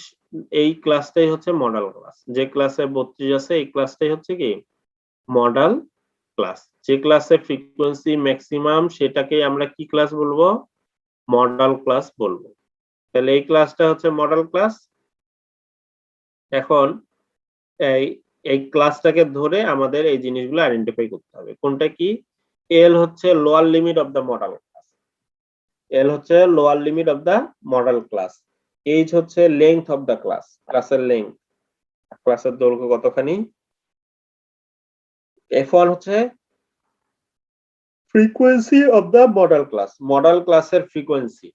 এই ক্লাসটাই হচ্ছে মডাল ক্লাস। যে ক্লাসে 32 আছে এই ক্লাসটাই হচ্ছে কি মডাল ক্লাস। যে ক্লাসে ফ্রিকোয়েন্সি ম্যাক্সিমাম সেটাকেই আমরা কি ক্লাস বলবো, মডাল ক্লাস বলবো। তাহলে এই ক্লাসটা হচ্ছে মডাল ক্লাস। এখন এই এই ক্লাসটাকে ধরে আমাদের এই জিনিসগুলো আইডেন্টিফাই করতে হবে, কোনটা কি। এল হচ্ছে lower limit of the modal class, L হচ্ছে lower limit of the modal class. H হচ্ছে লেংথ অফ দা ক্লাস, ক্লাসের লেংথ, ক্লাসের দৈর্ঘ্য কতখানি। F1 হচ্ছে frequency of the modal class, modal ক্লাসের ফ্রিকোয়েন্সি,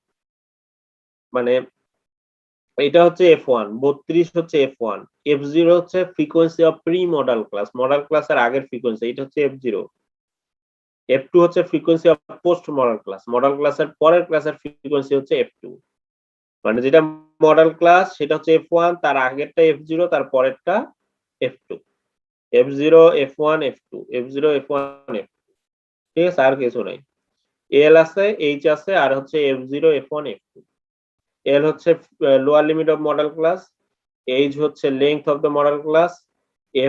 মানে এটা হচ্ছে F1, 32 হচ্ছে F1, F0 হচ্ছে frequency of pre modal class, modal ক্লাসের আগের ফ্রিকোয়েন্সি, এটা হচ্ছে F0, F2 হচ্ছে frequency of post modal class, modal ক্লাসের পরের ক্লাসের ফ্রিকোয়েন্সি হচ্ছে F2, মানে যেটা মডাল ক্লাস সেটা হচ্ছে F1, তার আগেরটা F0, তার পরেরটা F2, F0 F1 F2, F0 F1 F2। ঠিক আছে, আর কিছু নাই। এল আছে, এইচ আছে, আর হচ্ছে F0, F1, F2। এল হচ্ছে lower limit of model class, H হচ্ছে length of the model class,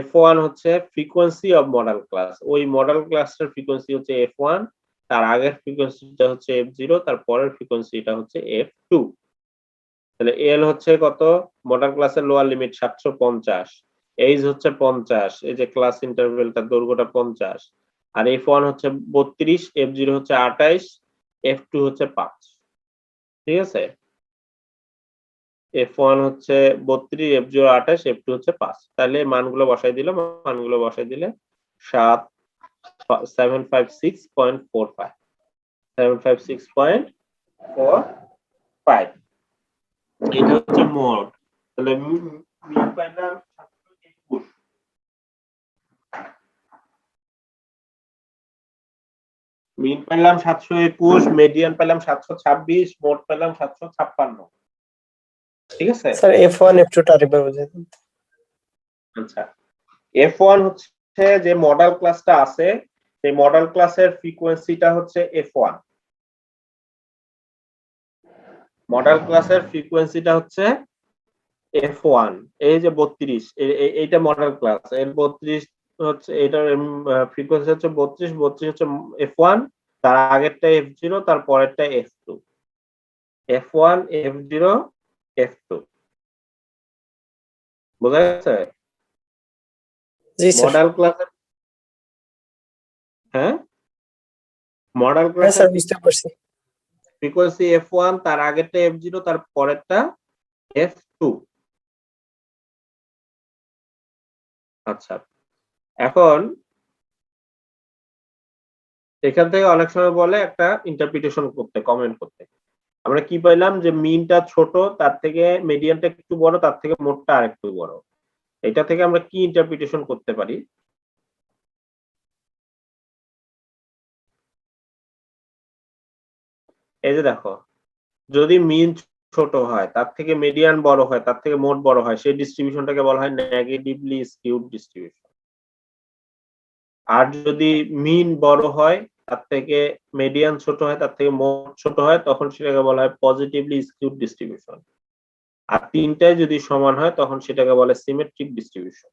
F1 হচ্ছে ফ্রিকোয়েন্সি অফ মডেল ক্লাস। ওই মডেল ক্লাসটার ফ্রিকোয়েন্সি হচ্ছে F1, তার আগের ফ্রিকোয়েন্সিটা হচ্ছে F0, তার পরের ফ্রিকোয়েন্সিটা হচ্ছে F2। তাহলে এল হচ্ছে কত? মডেল ক্লাসের লোয়ার লিমিট 750, এইচ হচ্ছে 50, এই যে ক্লাস ইন্টারভেলটা দৈর্ঘ্যটা 50, আর F1 হচ্ছে 32, F0 হচ্ছে 28, F2 হচ্ছে 5। ঠিক আছে, F1 হচ্ছে 32, F0 28, F2 হচ্ছে 5। তাহলে মানগুলো বসাই দিলে 756.45, 756.45। এটা হচ্ছে মোট। তাহলে মিন পাইলাম 721, মিন পাইলাম 721, মিডিয়ান পাইলাম 726, মোট পাইলাম 756। ঠিক আছে, স্যার F1 F2 টা আরেকবার বুঝিয়ে দিন। আচ্ছা। F1 হচ্ছে যে মডেল ক্লাসটা আছে, সেই মডেল ক্লাসের ফ্রিকোয়েন্সিটা হচ্ছে F1। মডেল ক্লাসের ফ্রিকোয়েন্সিটা হচ্ছে F1। এই যে 32, এইটা মডেল ক্লাস, এর 32 হচ্ছে, এটার ফ্রিকোয়েন্সি হচ্ছে 32, 32 হচ্ছে F1, তার আগেরটা F0, তার পরেরটা F2। F1, F0, F2। বোঝা গেছে? জি স্যার। মডেল ক্লাসের, হ্যাঁ, মডেল হ্যাঁ ক্লাসের স্যার বুঝতে পারছি। ফ্রিকোয়েন্সি F1, তার আগেরটা F0, তার পরেরটা F2। আচ্ছা, এখন এখান থেকে অনেক সময় বলে একটা ইন্টারপ্রিটেশন করতে, কমেন্ট করতে। আমরা কি পাইলাম যে মিনটা ছোট, তার থেকে মিডিয়ানটা একটু বড়, তার থেকে মোডটা আরেকটু বড়। এটা থেকে আমরা কি ইন্টারপ্রিটেশন করতে পারি? এই যে দেখো, যদি মিন ছোট হয়, তার থেকে মিডিয়ান বড় হয়, তার থেকে মোড বড় হয়, সেই ডিস্ট্রিবিউশনটাকে বলা হয় নেগেটিভলি স্কিউড ডিস্ট্রিবিউশন। আর যদি মিন বড় হয়, তার থেকে মিডিয়ান ছোট হয়, তার থেকে মোড ছোট হয়, তখন সেটাকে বলা হয় পজিটিভলি স্কিউড ডিস্ট্রিবিউশন। আর তিনটাই যদি সমান হয়, তখন সেটাকে বলে সিমেট্রিক ডিস্ট্রিবিউশন।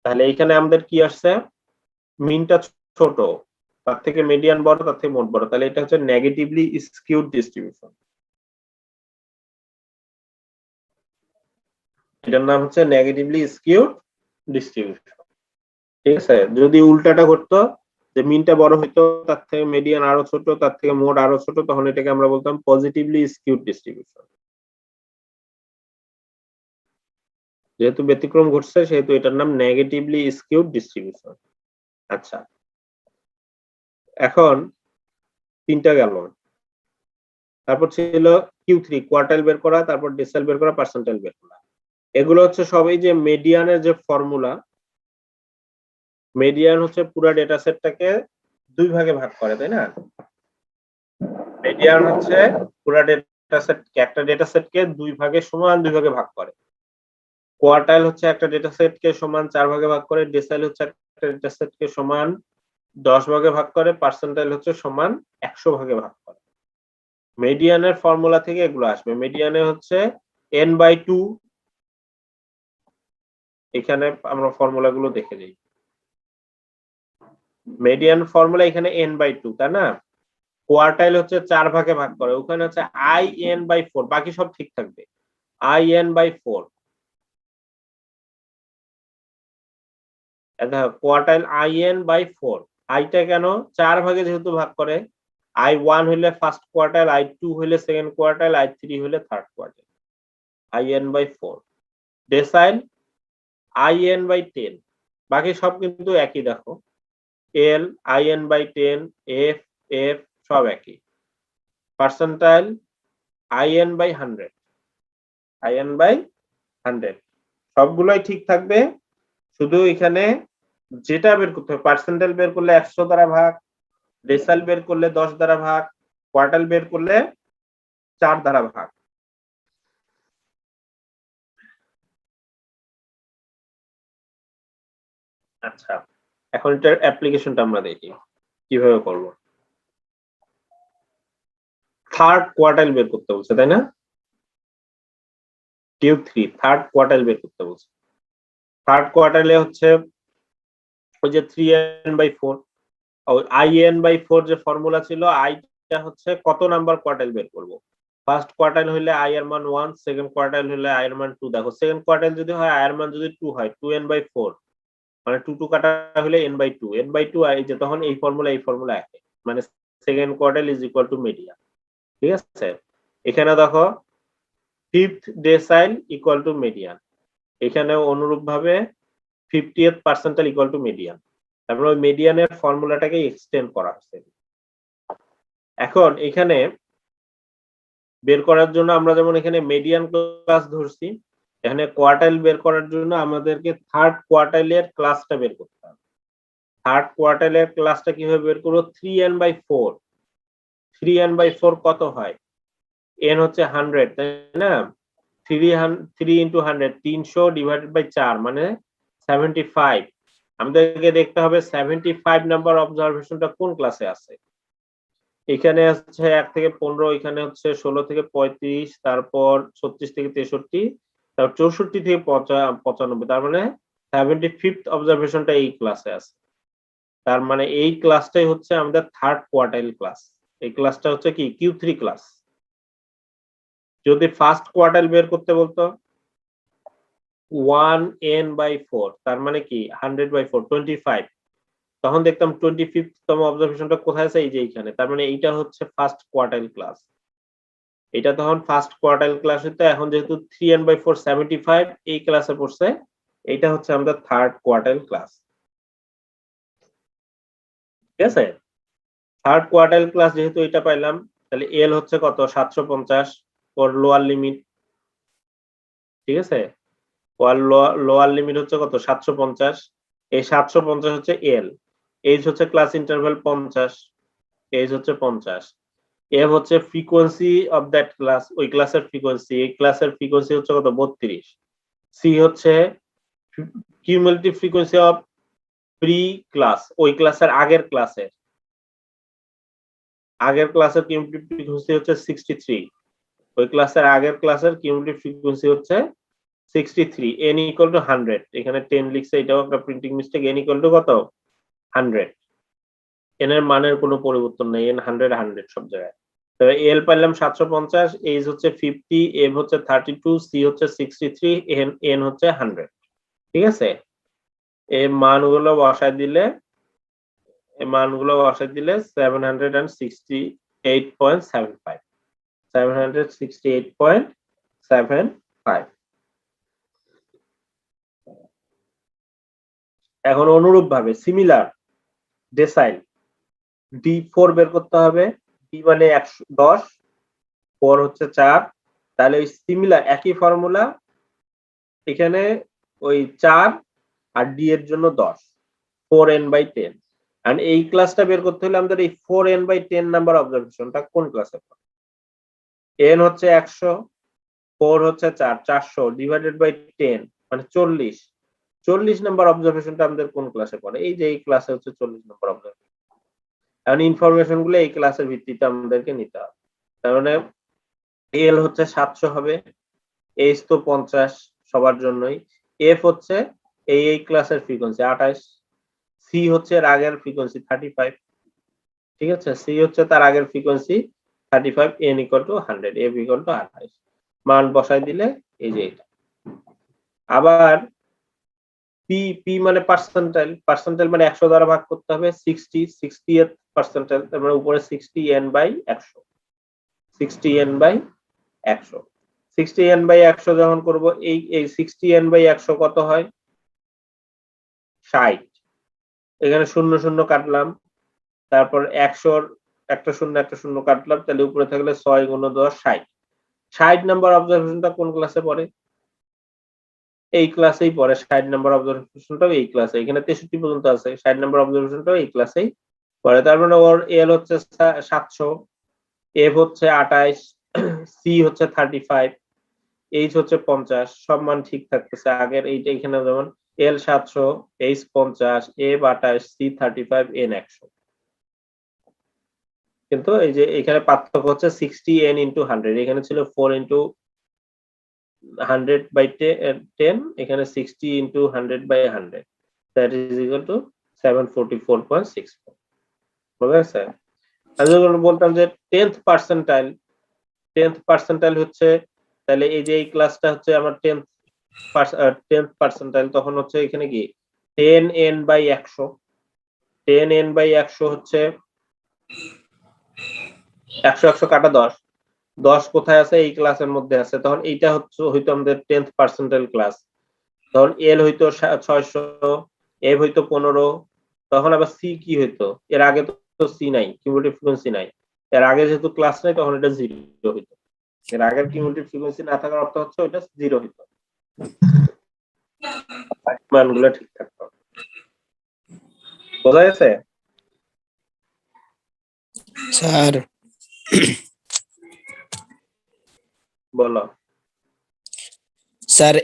তাহলে এইখানে আমাদের কি আসছে? মিনটা ছোট, তার থেকে মিডিয়ান বড়, তার থেকে মোড বড়, তাহলে এটা হচ্ছে নেগেটিভলি স্কিউড ডিস্ট্রিবিউশন। এটার নাম হচ্ছে নেগেটিভলি স্কিউড ডিস্ট্রিবিউশন। ঠিক আছে, যদি উল্টাটা ঘটতো, যে মিনটা বড় হইতো, তার থেকে মিডিয়ান আরো ছোট, তার থেকে মোড আরো ছোট, তখন এটাকে আমরা বলতাম পজিটিভলি স্কিউড ডিস্ট্রিবিউশন। যেহেতু ব্যতিক্রম ঘটছে, সেহেতু এটার নাম নেগেটিভলি স্কিউড ডিস্ট্রিবিউশন। আচ্ছা, এখন তিনটা গেল। তারপর ছিল Q3, কোয়ার্টাইল বের করা, তারপর ডেসিমাল বের করা, পার্সেন্টাইল বের করা। এগুলো হচ্ছে সবই যে মিডিয়ানের যে ফর্মুলা। মিডিয়ান হচ্ছে পুরো ডেটা সেটটাকে দুই ভাগে ভাগ করে, তাই না? মিডিয়ান হচ্ছে পুরো ডেটা সেট, একটা ডেটা সেটকে দুই ভাগে সমান দুই ভাগে ভাগ করে। কোয়ার্টাইল হচ্ছে একটা ডেটা সেটকে সমান 4 ভাগে ভাগ করে, ডেসিমাল হচ্ছে একটা ডেটা সেটকে সমান 10 ভাগে ভাগ করে, পার্সেন্টাইল হচ্ছে সমান 100 ভাগে ভাগ করে। মিডিয়ানের ফর্মুলা থেকে এগুলো আসবে। মিডিয়ানে হচ্ছে n/2। এখানে আমরা ফর্মুলা গুলো দেখে নিই। মিডিয়ান ফর্মুলা এখানে n/2, তাই না? কোয়ার্টাইল হচ্ছে 4 ভাগে ভাগ করে, ওখানে হচ্ছে in/4, বাকি সব ঠিক থাকবে। in/4, এটা কোয়ার্টাইল in/4। আইটা কেন 4 ভাগে যেহেতু ভাগ করে, I1 হইলে ফার্স্ট কোয়ার্টাইল, I2 হইলে সেকেন্ড কোয়ার্টাইল, I3 হইলে থার্ড কোয়ার্টাইল। in/4। ডেসাইল in/10, বাকি সব কিন্তু একই। দেখো, L in/10, F F সব একই। পার্সেন্টাইল in/100, in/100 সবগুলোই ঠিক থাকবে। শুধু এখানে যেটা বের করতে হবে, পার্সেন্টাইল বের করলে 100 দ্বারা ভাগ, ডেসাইল বের করলে 10 দ্বারা ভাগ, কোয়ার্টাইল বের করলে 4 দ্বারা ভাগ। আচ্ছা, এখন এটার অ্যাপ্লিকেশনটা আমরা দেখি কিভাবে করব। থার্ড কোয়ার্টাইল বের করতে বলছে, তাই না? টিউব 3 থার্ড কোয়ার্টাইল বের করতে বলছে। থার্ড কোয়ার্টাইলে হচ্ছে ওই যে 3n/4 in/4 যে ফর্মুলা ছিল, আইটা হচ্ছে কত নাম্বার কোয়ার্টাইল বের করব। ফার্স্ট কোয়ার্টাইল হইলে আই এর মান 1, সেকেন্ড কোয়ার্টাইল হইলে আই এর মান 2। দেখো সেকেন্ড কোয়ার্টাইল যদি হয়, আই এর মান যদি 2 হয়, 2n/4 মানে 2 কাটা হলে n/2 এই যে তখন এই ফর্মুলা একই, মানে second quartile is equal two median. ঠিক আছে, এখানে দেখো ফিফথ ডেসাইল ইকুয়াল টু মিডিয়ান, এখানে অনুরূপ ভাবে 50th percentile equal to median. তারপরে ওই মিডিয়ানের ফর্মুলাটাকে এক্সটেন্ড করা হচ্ছে। এখন এখানে বের করার জন্য আমরা যেমন এখানে মিডিয়ান ক্লাস ধরছি, এখানে কোয়ার্টাইল বের করার জন্য আমাদেরকে থার্ড কোয়ার্টাইলের ক্লাসটা বের করতে হবে। থার্ড কোয়ার্টাইলের ক্লাসটা কিভাবে বের করব? 3n/4 3n/4 কত হয়? n হচ্ছে 100, তাই না? 3 ইনটু 100 300 ডিভাইডেড বাই 4 মানে 75। আমাদেরকে দেখতে হবে 75 নাম্বার অবজারভেশনটা কোন ক্লাসে আছে। এখানে হচ্ছে 1 থেকে 15, এখানে হচ্ছে 16 থেকে 35, তারপর 36 থেকে 63, তারপর 64 থেকে 95, তার মানে 75th অবজারভেশনটা এই ক্লাসে আছে। তার মানে এই ক্লাসটাই হচ্ছে আমাদের থার্ড কোয়ার্টাইল ক্লাস। এই ক্লাসটা হচ্ছে কি Q3 ক্লাস। যদি ফার্স্ট কোয়ার্টাইল বের করতে বলতো 1n/4, তার মানে কি 100/4 25, তখন দেখতাম 25th তম অবজারভেশনটা কোথায় আছে? এই যে এইখানে। তার মানে এইটা হচ্ছে ফার্স্ট কোয়ার্টাইল ক্লাস। এটা তখন ফার্স্ট কোয়ার্টাইল ক্লাস হইতো। এখন যেহেতু 3n/4 75 এই ক্লাসে পড়ছে, এইটা হচ্ছে আমাদের থার্ড কোয়ার্টাইল ক্লাস। ঠিক আছে, থার্ড কোয়ার্টাইল ক্লাস যেহেতু এটা পাইলাম, তাহলে এল হচ্ছে কত? 750 ওর লোয়ার লিমিট। ঠিক আছে, ওর লোয়ার লিমিট হচ্ছে কত? 750। এই 750 হচ্ছে এল। এইচ হচ্ছে ক্লাস ইন্টারভ্যাল 50, এইচ হচ্ছে 50। এফ হচ্ছে ফ্রিকোয়েন্সি অফ দ্যাট ক্লাস, ওই ক্লাসের ফ্রিকোয়েন্সি, এই ক্লাসের ফ্রিকোয়েন্সি হচ্ছে কত? 32। সি হচ্ছে cumulative frequency of pre class, ওই ক্লাসের আগের ক্লাসের কিউমুলেটিভ ফ্রিকোয়েন্সি হচ্ছে 63। ওই ক্লাসের আগের ক্লাসের কিউমুলেটিভ ফ্রিকোয়েন্সি হচ্ছে 63। n ইকুয়াল টু 100, এখানে 10 লিখছে, এটাও একটা printing mistake. n equal to কত? 100। n এর মানের কোনো পরিবর্তন নেই, n 100 সব জায়গায়। তবে এল পাইলাম 750, এইচ হচ্ছে 50, এফ হচ্ছে 32, সি হচ্ছে 63, এন হচ্ছে 100। ঠিক আছে, এই মানগুলো বসায় দিলে 768.75 768.75। এখন অনুরূপ ভাবে সিমিলার ডেসাইল D4 বের করতে হবে। D মানে 110, 4 হচ্ছে 4, তাহলে ওই সিমিলার একই ফর্মুলা, এখানে ওই 4 আর D এর জন্য 10, 4n/10। আর এই ক্লাসটা বের করতে হলে আমাদের এই 4n/10 নাম্বার অবজারভেশনটা কোন ক্লাসে পড়ে? n হচ্ছে 100, 4 হচ্ছে 4, 400 ডিভাইডেড বাই 10 মানে 40। 40 নাম্বার অবজারভেশনটা আমাদের কোন ক্লাসে পড়ে? এই যে এই ক্লাসে হচ্ছে 40 নাম্বার অবজারভেশন। এখন ইনফরমেশন গুলো এই ক্লাসের ভিত্তিতে আমাদেরকে নিতে হবে। তার মানে এল হচ্ছে 700 হবে, এইচ তো 50 সবার জন্যই, এফ হচ্ছে এই ক্লাসের ফ্রিকোয়েন্সি 28, সি হচ্ছে এর আগের ফ্রিকোয়েন্সি 35। ঠিক আছে, সি হচ্ছে তার আগের frequency 35, N equal to 100, F equal to 28। মান বসাই দিলে এই যে এটা। আবার পি মানে পার্সেন্টাইল মানে 100 দ্বারা ভাগ করতে হবে। 60th পার্সেন্টাইল, তার মানে উপরে 60n/100, 60n/100। 60n/100 যখন করব, এই 60n/100 কত হয়? 60। এখানে 0 0 কাটলাম, তারপর 100 একটা শূন্য কাটলাম, তাহলে উপরে থাকলে 6 × 10 60। 60 নাম্বার অবজারভেশনটা কোন ক্লাসে পড়ে? এই ক্লাসেই পড়ে। 60 নাম্বার অবজারভেশনটাও এই ক্লাসে, এখানে 63 পর্যন্ত আছে, 60 নাম্বার অবজারভেশনটাও এই ক্লাসেই পড়ে। তার মানে ওর এল হচ্ছে 700, এফ হচ্ছে 28, সি হচ্ছে 35, এইচ হচ্ছে 50। সব মান ঠিক থাকতেছে আগের এইটা, এখানে যেমন এল 700, এইচ 50, এফ 28, সি 35, এন 100। কিন্তু এই যে এখানে পার্থক্য হচ্ছে 60n into 100, এখানে ছিল 4 into 100/10, এখানে 60 into 100/100, that is equal to 744.64. বুঝা গেছে? আমি যখন বলতাম যে 10th পার্সেন্টাইল হচ্ছে, তাহলে এই যে এই ক্লাসটা হচ্ছে আমার 10th পার্সেন্টাইল, তখন হচ্ছে এখানে কি 10n/100, 10n/100 হচ্ছে 100 কাটা 10 কোথায় আছে? এই ক্লাসের মধ্যে আছে। তখন এইটা হইতো আমাদের 10th পার্সেন্টাইল ক্লাস। তখন এল হইতো 600, এফ হইতো 15, তখন আবার সি কি হইতো? এর আগে তো সি নাই, কিউমুলেটিভ ফ্রিকোয়েন্সি নাই। এর আগে যেহেতু ক্লাস নাই তখন এটা 0 হইতো। এর আগের কিউমুলেটিভ ফ্রিকোয়েন্সি না থাকার অর্থ হচ্ছে ওটা 0 হইতো। মানগুলো ঠিক থাকতো। বোঝা গেছে? স্যার বলো। স্যার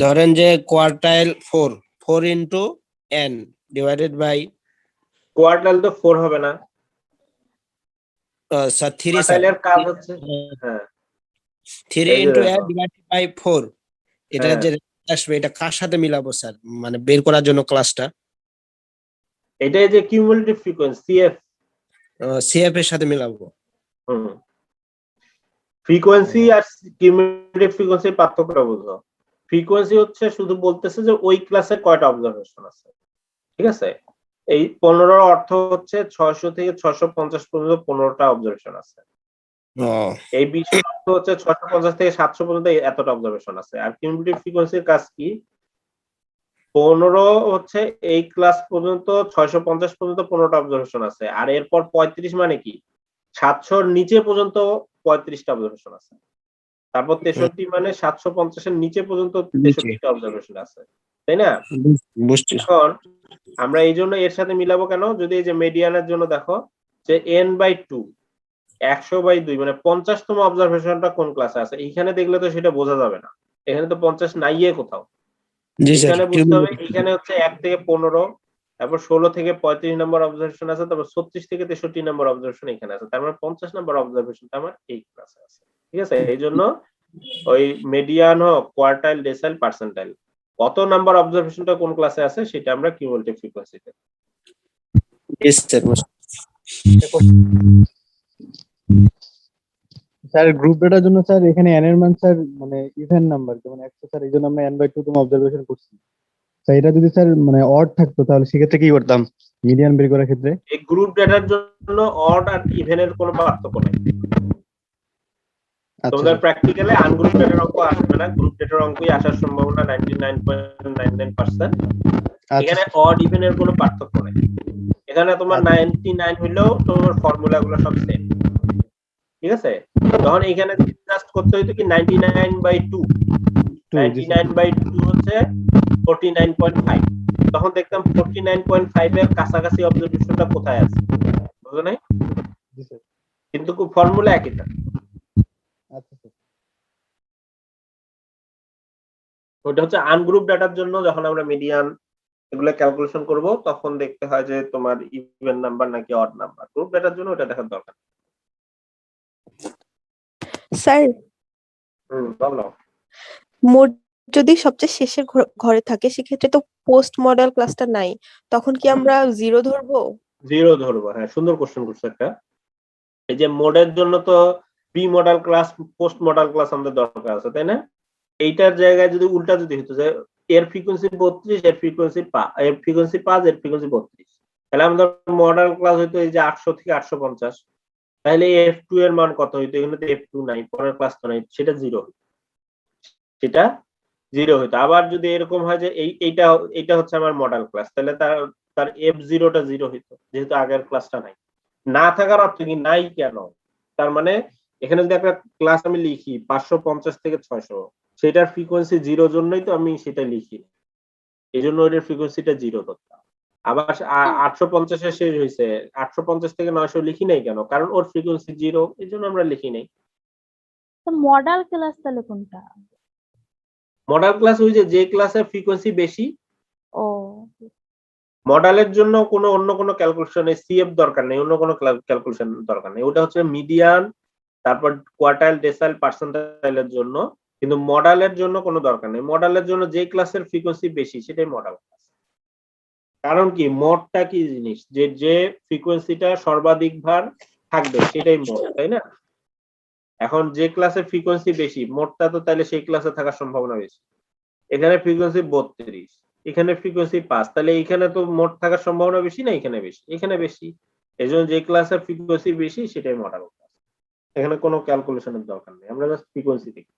ধরেন যে quartile 4 into n divided by quartile তো 4 হবে না। স্যার 3 স্যার কোয়ার্টাইলের কাজ হচ্ছে, হ্যাঁ 3 এই যে into n দেখো। divided by 4, এটা হ্যাঁ। যে আসবে এটা কার সাথে মিলাবো স্যার, মানে বের করার জন্য ক্লাসটা? এটাই যে কিউমুলেটিভ ফ্রিকোয়েন্সি সিএফ। সিএফ এর সাথে মিলাবো। ফ্রিকোয়েন্সি আর কিউমুলেটিভ ফ্রিকোয়েন্সির পার্থক্যটা বুঝো। ফ্রিকোয়েন্সি হচ্ছে শুধু বলতেছে যে ওই ক্লাসে কয়টা অবজারভেশন আছে, ঠিক আছে? এই 15 অর্থ হচ্ছে 600 থেকে 650 পর্যন্ত 15টা অবজারভেশন আছে। এই 20 অর্থ হচ্ছে 650 থেকে 700 পর্যন্ত এতটা অবজারভেশন আছে। আর কিউমুলেটিভ ফ্রিকোয়েন্সির কাজ কি? 15 হচ্ছে এই ক্লাস পর্যন্ত 650 পর্যন্ত 15টা অবজারভেশন আছে। আর এরপর 35 মানে কি? 700 নিচে পর্যন্ত 35টা অবজারভেশন আছে। তারপর 63 মানে 750 এর নিচে পর্যন্ত 63টা অবজারভেশন আছে, তাই না? বুঝছি। এখন আমরা এই জন্য এর সাথে মিলাবো কেন? যদি এই যে মিডিয়ানের জন্য দেখো যে n/2 100/2 মানে 50তম অবজারভেশনটা কোন ক্লাসে আছে, এইখানে দেখলে তো সেটা বোঝা যাবে না। এখানে তো 50 নাইয়ে কোথাও। জি স্যার, এখানে বুঝতে হবে এখানে হচ্ছে 1 থেকে 15, তারপর 16 থেকে 35 নম্বর অবজারভেশন আছে, তারপর 36 থেকে 63 নম্বর অবজারভেশন এখানে আছে। তার মানে 50 নম্বর অবজারভেশনটা আমার এই ক্লাসে আছে, ঠিক আছে? এই জন্য ওই মিডিয়ান হোক, কোয়ার্টাইল, ডেসাইল, পার্সেন্টাইল, কত নাম্বার অবজারভেশনটা কোন ক্লাসে আছে সেটা আমরা কিউমুলেটিভ ফ্রিকোয়েন্সিতে। Yes sir. স্যার গ্রুপ ডেটার জন্য স্যার এখানে n এর মান স্যার মানে ইভেন নাম্বার, যেমন 100 স্যার, এই জন্য আমরা n/2 তম অবজারভেশন করছি। স্যার এটা যদি স্যার মানে অড থাকতো তাহলে সেক্ষেত্রে কি করতাম মিডিয়ান বের করার ক্ষেত্রে? এই গ্রুপ ডেটার জন্য অড আর ইভেনের কোনো পার্থক্য নেই। আচ্ছা তোমাদের স্যার। প্র্যাকটিক্যালে আনগ্রুপ ডেটার অঙ্ক আসবে না, গ্রুপ ডেটার অঙ্কই আসার সম্ভাবনা 99.99%। এখানে অড ইভেনের কোনো পার্থক্য নেই। এখানে তোমার 99 হইলেও তোমার ফর্মুলা গুলো সব সেম, ঠিক আছে? তখন এখানে জাস্ট করতে হইতো কি 99/2, 99/2 হচ্ছে 49.5। তখন দেখতাম 49.5 এর কাছাকাছি অবজারভেশনটা কোথায় আছে, বুঝো নাই? জি স্যার। কিন্তু ফর্মুলা একই থাকে। আচ্ছা স্যার। ওটা হচ্ছে আনগ্রুপ ডাটার জন্য যখন আমরা মিডিয়ান এগুলো ক্যালকুলেশন করব তখন দেখতে হয় যে তোমার ইভেন নাম্বার নাকি অড নাম্বার। গ্রুপ ডাটার জন্য ওটা দেখার দরকার। স্যার বলো। মোড যদি সবচেয়ে শেষের ঘরে থাকে সেক্ষেত্রে তো পোস্ট মডেল ক্লাসটা নাই, তখন কি আমরা 0 ধরবো? 0 ধরবো, হ্যাঁ সুন্দর কোশ্চেন করছো একটা। এই যে মোডের জন্য তো pre model class, post model class আমাদের দরকার আছে, তাই না? এইটার জায়গায় যদি উল্টা যদি হতো যে এর ফ্রিকোয়েন্সি 32, এর ফ্রিকোয়েন্সি 5, এর ফ্রিকোয়েন্সি 32, তাহলে আমাদের মডেল ক্লাস হইতো এই যে 800 থেকে 850। তাহলে f2 এর মান কত হইতো? এখানে তো f2 নাই, পরের ক্লাস তো নাই, সেটা 0, সেটা 0 হইতো। আবার যদি এরকম হয় যে এইটা হচ্ছে আমার মডেল ক্লাস, তাহলে তার f0টা 0 হইতো, যেহেতু আগের ক্লাসটা নাই। না থাকার অর্থ কি? নাই কেন? তার মানে এখানে যদি একটা ক্লাস আমি লিখি 550 থেকে 600, সেটার ফ্রিকোয়েন্সি 0 জন্যই তো আমি সেটা লিখি, এই জন্য ওইটার ফ্রিকোয়েন্সিটা 0 ধরতাম। আবার 850 এ শেষ হয়েছে, 850 থেকে 900 লিখি নাই কেন? কারণ ওর ফ্রিকোয়েন্সি 0, এই জন্য আমরা লিখি নাই। মডেল ক্লাস তাহলে কোনটা? মডেল ক্লাস ওই যে ক্লাসের ফ্রিকোয়েন্সি বেশি, ও মডেলের জন্য অন্য কোনো ক্যালকুলেশন সিএফ দরকার নেই, অন্য কোনো ক্যালকুলেশন দরকার নেই, ওটা হচ্ছে মিডিয়ান, তারপর কোয়ার্টাইল, ডেসাইল, পার্সেন্টাইলের জন্য। কিন্তু মডেলের জন্য কোনো দরকার নেই। মডেলের জন্য যে ক্লাসের ফ্রিকোয়েন্সি বেশি সেটাই মডেল ক্লাস। কারণ কি, মোডটা কি জিনিস, যে ফ্রিকোয়েন্সিটা সর্বাধিক ভার থাকবে সেটাই মোড, তাই না? এখন যে ক্লাসের ফ্রিকোয়েন্সি বেশি, মোডটা তো তাহলে সেই ক্লাসে থাকার সম্ভাবনা বেশি। এখানে ফ্রিকোয়েন্সি 32, এখানে ফ্রিকোয়েন্সি 5, তাহলে এখানে তো মোড থাকার সম্ভাবনা বেশি না এখানে বেশি? এখানে বেশি। এই জন্য যে ক্লাসের ফ্রিকোয়েন্সি বেশি সেটাই মডেল ক্লাস। এখানে কোনো ক্যালকুলেশনের দরকার নেই, আমরা জাস্ট ফ্রিকোয়েন্সি দেখব।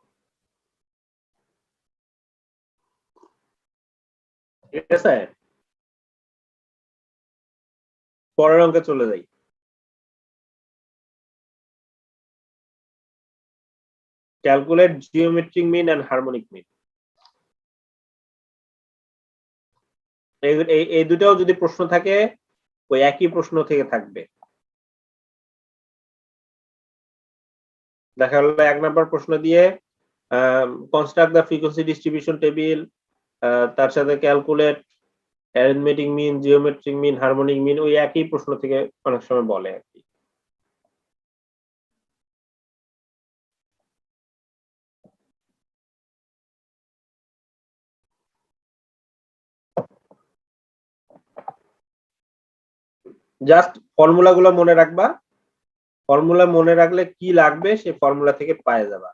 ঠিক আছে, পরের অঙ্কে চলে যাই। Calculate geometric mean and harmonic mean. এই দুটাও যদি প্রশ্ন থাকে ওই একই প্রশ্ন থেকে থাকবে। দেখা গেল 1 নম্বর প্রশ্ন দিয়ে construct the frequency distribution table, তার সাথে calculate arithmetic mean, geometric mean, harmonic mean, ওই একই প্রশ্ন থেকে অনেক সময় বলে আর কি। জাস্ট ফর্মুলা গুলো মনে রাখবা, ফর্মুলা মনে রাখলে কি লাগবে সেই ফর্মুলা থেকে পায়ে যাবা।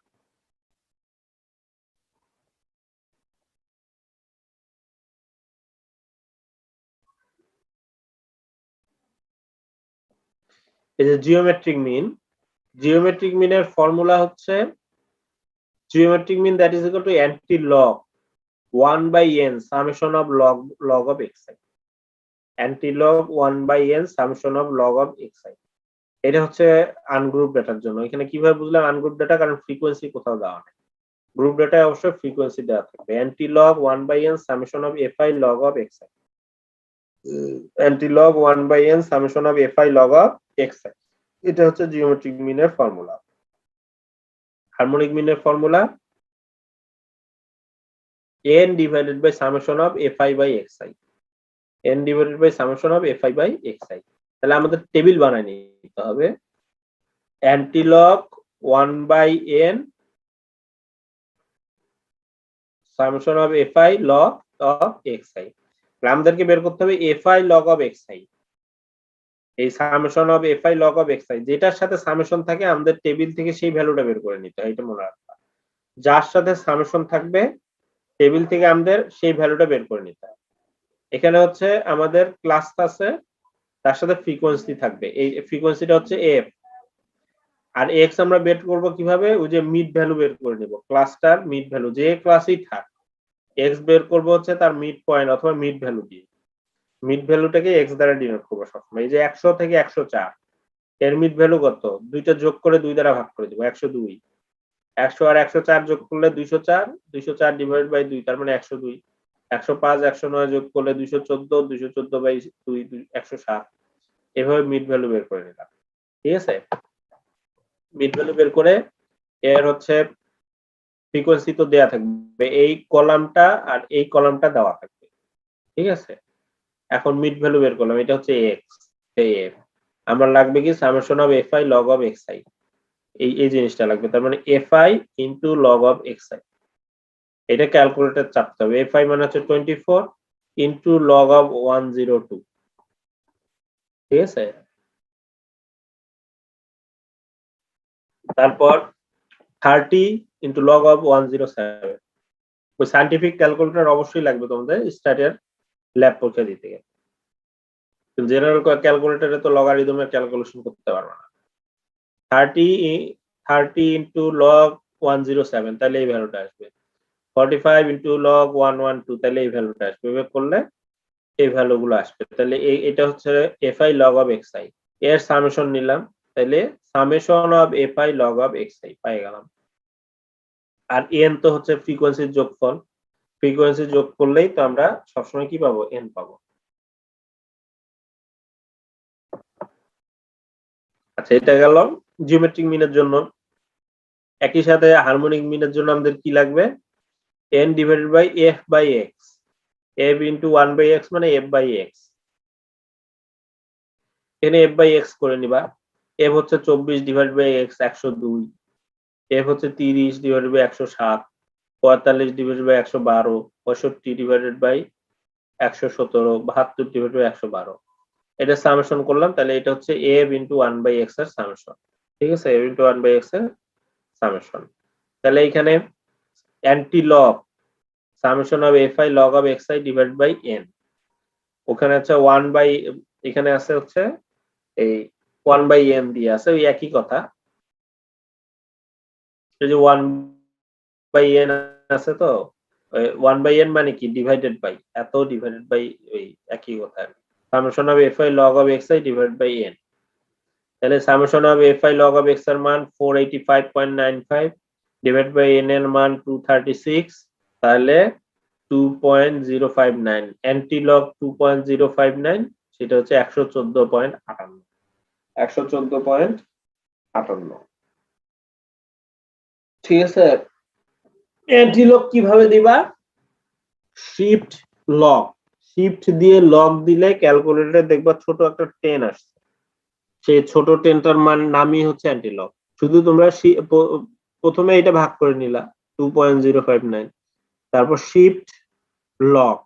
এই যে জিওমেট্রিক মিনের ফর্মুলা হচ্ছে geometric mean that is equal to anti log 1/n summation of log of xi, anti log 1/n summation of log of xi। এটা হচ্ছে আনগ্রুপ ডেটার জন্য। এখানে কিভাবে বুঝলাম আনগ্রুপ ডেটা? কারণ ফ্রিকোয়েন্সি কোথাও দেওয়া নেই। গ্রুপ ডেটায় অবশ্যই ফ্রিকোয়েন্সি দেওয়া থাকবে। Anti log 1/n summation of fi log of xi, anti log 1/n summation of fi log of xi। এটা হচ্ছে জিওমেট্রিক মিনের ফর্মুলা। হারমোনিক মিনের formula n divided by summation of fi by xi, n divided by summation of fi by xi। তাহলে আমাদের table বানায় নিতে হবে anti log 1/n summation of fi log of xi। আমাদেরকে বের করতে হবে fi লগ অফ xi। এই summation of fi log of xi যেটার সাথে সামেশন থাকে আমাদের টেবিল থেকে সেই ভ্যালুটা বের করে নিতে হয়, এটা মনে রাখবা। যার সাথে সামেশন থাকবে টেবিল থেকে আমাদের সেই ভ্যালুটা বের করে নিতে হবে। এখানে হচ্ছে আমাদের ক্লাস আছে, তার সাথে ফ্রিকোয়েন্সি থাকবে, এই ফ্রিকোয়েন্সিটা হচ্ছে f। আর x আমরা বের করব কিভাবে? ওই যে মিড ভ্যালু বের করে নিব, ক্লাসটার মিড ভ্যালু যে ক্লাসই থাক x বের করব হচ্ছে তার মিড পয়েন্ট অথবা মিড ভ্যালু দিয়ে। মিড ভ্যালুটাকে x দ্বারা ডিনোট করব সবসময়। এই যে 100 থেকে 104 এর মিড ভ্যালু কত? দুইটা যোগ করে 2 দ্বারা ভাগ করে দিব, 102। 100 আর 104 যোগ করলে 204, 204 ডিভাইড বাই 2 তার মানে 102। 105 109 যোগ করলে 214, 214 বাই 2 107। এভাবে মিড ভ্যালু বের করে নিলাম। ঠিক আছে, মিড ভ্যালু বের করে এর হচ্ছে ফ্রিকোয়েন্সি তো দেয়া থাকবে, এই কলামটা আর এই কলামটা দেওয়া থাকবে। ঠিক আছে, এখন মিড ভ্যালু বের করলাম, এটা হচ্ছে x, এই f। আমার লাগবে কি? Summation of fi log of xi, এই জিনিসটা লাগবে। তার মানে fi into log of xi। এটা ক্যালকুলেটর চাপতে হবে। fi মানে হচ্ছে 24 ইনটু লগ অফ 102। ঠিক আছে, তারপর 30 ইনটু লগ অফ 107। ওই সায়েন্টিফিক ক্যালকুলেটর অবশ্যই লাগবে তোমাদের স্টার্টের ল্যাব পরীক্ষা দিতে গেলে। জেনারেল ক্যালকুলেটরে তো লগারিদমের ক্যালকুলেশন করতে পারবে না। 30 ইনটু লগ 107 তাহলে এই ভ্যালুটা আসবে। 45 ইনটু লগ 112 তাহলে এই ভ্যালুটা আসবে। এভাবে করলে এই ভ্যালুগুলো আসবে। তাহলে এটা হচ্ছে fi লগ অফ xi, এর সামেশন নিলাম, তাহলে summation of fi log of xi পাই গেলাম। আর n তো হচ্ছে ফ্রিকোয়েন্সির যোগফল, ফ্রিকোয়েন্সি যোগ করলেই তো আমরা সবসময় কি পাবো? n পাবো। আচ্ছা, এটা গেল জিওমেট্রিক মিনের জন্য। একই সাথে হারমোনিক মিনের জন্য আমাদের কি লাগবে? n divided by f by x, f into 1/x মানে f বাই x। এখানে এফ বাই এক্স করে নিবা। এফ হচ্ছে 24 ডিভাইড বাই এক্স 102, এফ হচ্ছে 30 divide by 107, 45 divide by 112, 65 divided by 117, 72 divide by 112। এটা সামেশন করলাম, তাহলে এটা হচ্ছে এফ ইন্টু 1 বাই এক্স এর সামেশন। ঠিক আছে, এফ ইন্টু 1 বাই এক্স এর সামেশন। তাহলে এখানে anti log summation of F I log of x I divide by N, ওখানে হচ্ছে 1 বাই, এখানে আছে হচ্ছে এই 1 বাই এন দিয়ে আছে, ওই একই কথা। এই যে 1 বাই এন আছে, তো 1 বাই এন মানে কি ডিভাইডেড বাই, এত ডিভাইডেড বাই ওই একই কথা। Summation of F I log of x I divide by n, তাহলে summation of F I log of x এর মান 485.95 ডিভাইড বাই এন এর মান 236, তাহলে 2.059, অ্যান্টি লগ 2.059, সেটা হচ্ছে 114.58, 114.58। ঠিক আছে, অ্যান্টি লগ কিভাবে দিবা? শিফট লগ, শিফট দিয়ে লগ দিলে ক্যালকুলেটরে দেখবা ছোট একটা 10 আসছে, সেই ছোট 10টার মান নামই হচ্ছে অ্যান্টি লগ। শুধু তোমরা প্রথমে এটা ভাগ করে নিলা 2.059, তারপর শিফট লগ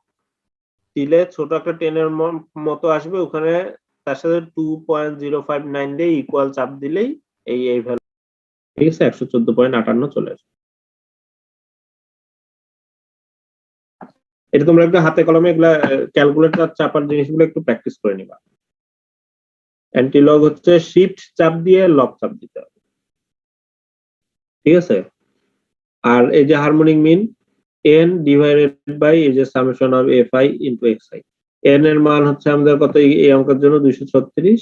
দিলে ছোট একটা 10 এর মতো আসবে, ওখানে তার সাথে 2.059 দিয়ে ইকুয়াল চাপ দিলেই এই ভ্যালু, ঠিক আছে, 114.58 চলে আসবে। এটা তোমরা একটু হাতে কলমে এগুলা ক্যালকুলেটর চাপার জিনিসগুলো একটু প্র্যাকটিস করে নিবা। অ্যান্টি লগ হচ্ছে শিফট চাপ দিয়ে লগ চাপ দিতে হবে, ঠিক আছে। আর এই যে harmonic mean n divided by এই যে summation of fi into xi, n এর মান হচ্ছে আমাদের কত এই অঙ্কের জন্য 236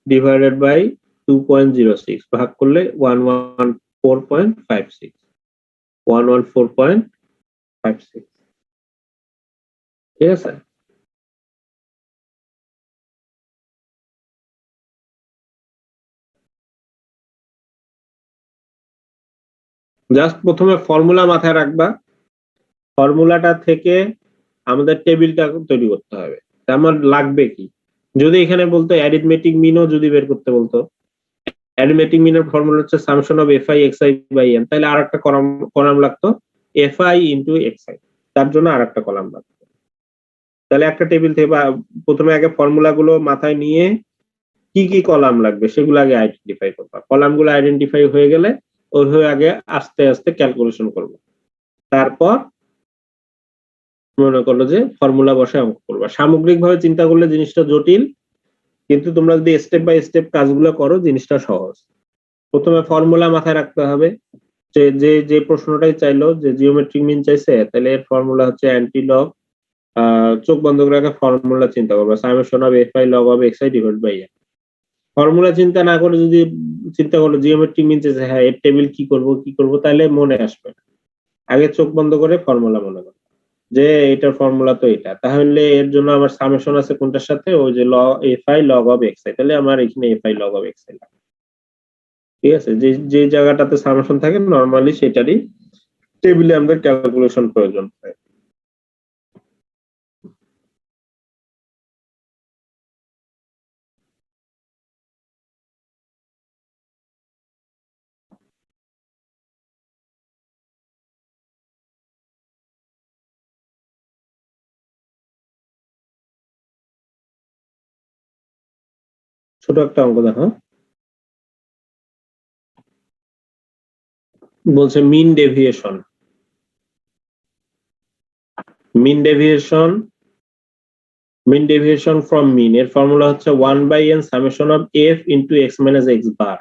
ডিভাইডেড বাই 2.06, ভাগ করলে 114.56, 114.56, ঠিক আছে। জাস্ট প্রথমে ফর্মুলা মাথায় রাখবা, ফর্মুলাটা থেকে আমাদের টেবিলটা তৈরি করতে হবে। আমার লাগবে কি, যদি এখানে বলতো অ্যারিথমেটিক মিনও যদি বের করতে বলতো, অ্যারিথমেটিক মিনের ফর্মুলা হচ্ছে summation of fi xi by n, তাহলে আরেকটা কলাম লাগতো fi ইনটু xi, তার জন্য আরেকটা কলাম লাগতো। তাহলে একটা টেবিল থেকে প্রথমে আগে ফর্মুলা গুলো মাথায় নিয়ে কি কি কলাম লাগবে সেগুলো আগে আইডেন্টিফাই করবা। কলামগুলো আইডেন্টিফাই হয়ে গেলে ওইভাবে আগে আস্তে আস্তে ক্যালকুলেশন করবো, তারপর মনে করলো যে ফর্মুলা বসে অঙ্ক করবা। সামগ্রিকভাবে চিন্তা করলে জিনিসটা জটিল, কিন্তু তোমরা যদি স্টেপ বাই স্টেপ কাজগুলো করো জিনিসটা সহজ। প্রথমে ফর্মুলা মাথায় রাখতে হবে, যে প্রশ্নটাই চাইলো যে জিওমেট্রিক মিন চাইছে, তাহলে এর ফর্মুলা হচ্ছে অ্যান্টি লগ, চোখ বন্ধ করে রাখা ফর্মুলা চিন্তা করবা, summation of fi log of xi divide by n। Formula চিন্তা না করে যদি চিন্তা করো জিওমেট্রিক মিন চাইছে, হ্যাঁ এর টেবিল কি করব, তাহলে মনে আসবে না। আগে চোখ বন্ধ করে ফর্মুলা মনে করো যে এটার ফর্মুলা তো এটা, তাহলে এর জন্য আমার সামেশন আছে কোনটার সাথে, ওই যে fi লগ অফ xi, তাহলে আমার এখানে fi লগ অফ xi লাগবে, ঠিক আছে। যে জায়গাটাতে সামেশন থাকে নরমালি সেটারই টেবিলে আমাদের ক্যালকুলেশন প্রয়োজন হয়। ছোট একটা অঙ্ক দেখো, বলছে mean deviation, mean deviation from mean এর ফর্মুলা হচ্ছে 1 by n summation of f into x minus x bar,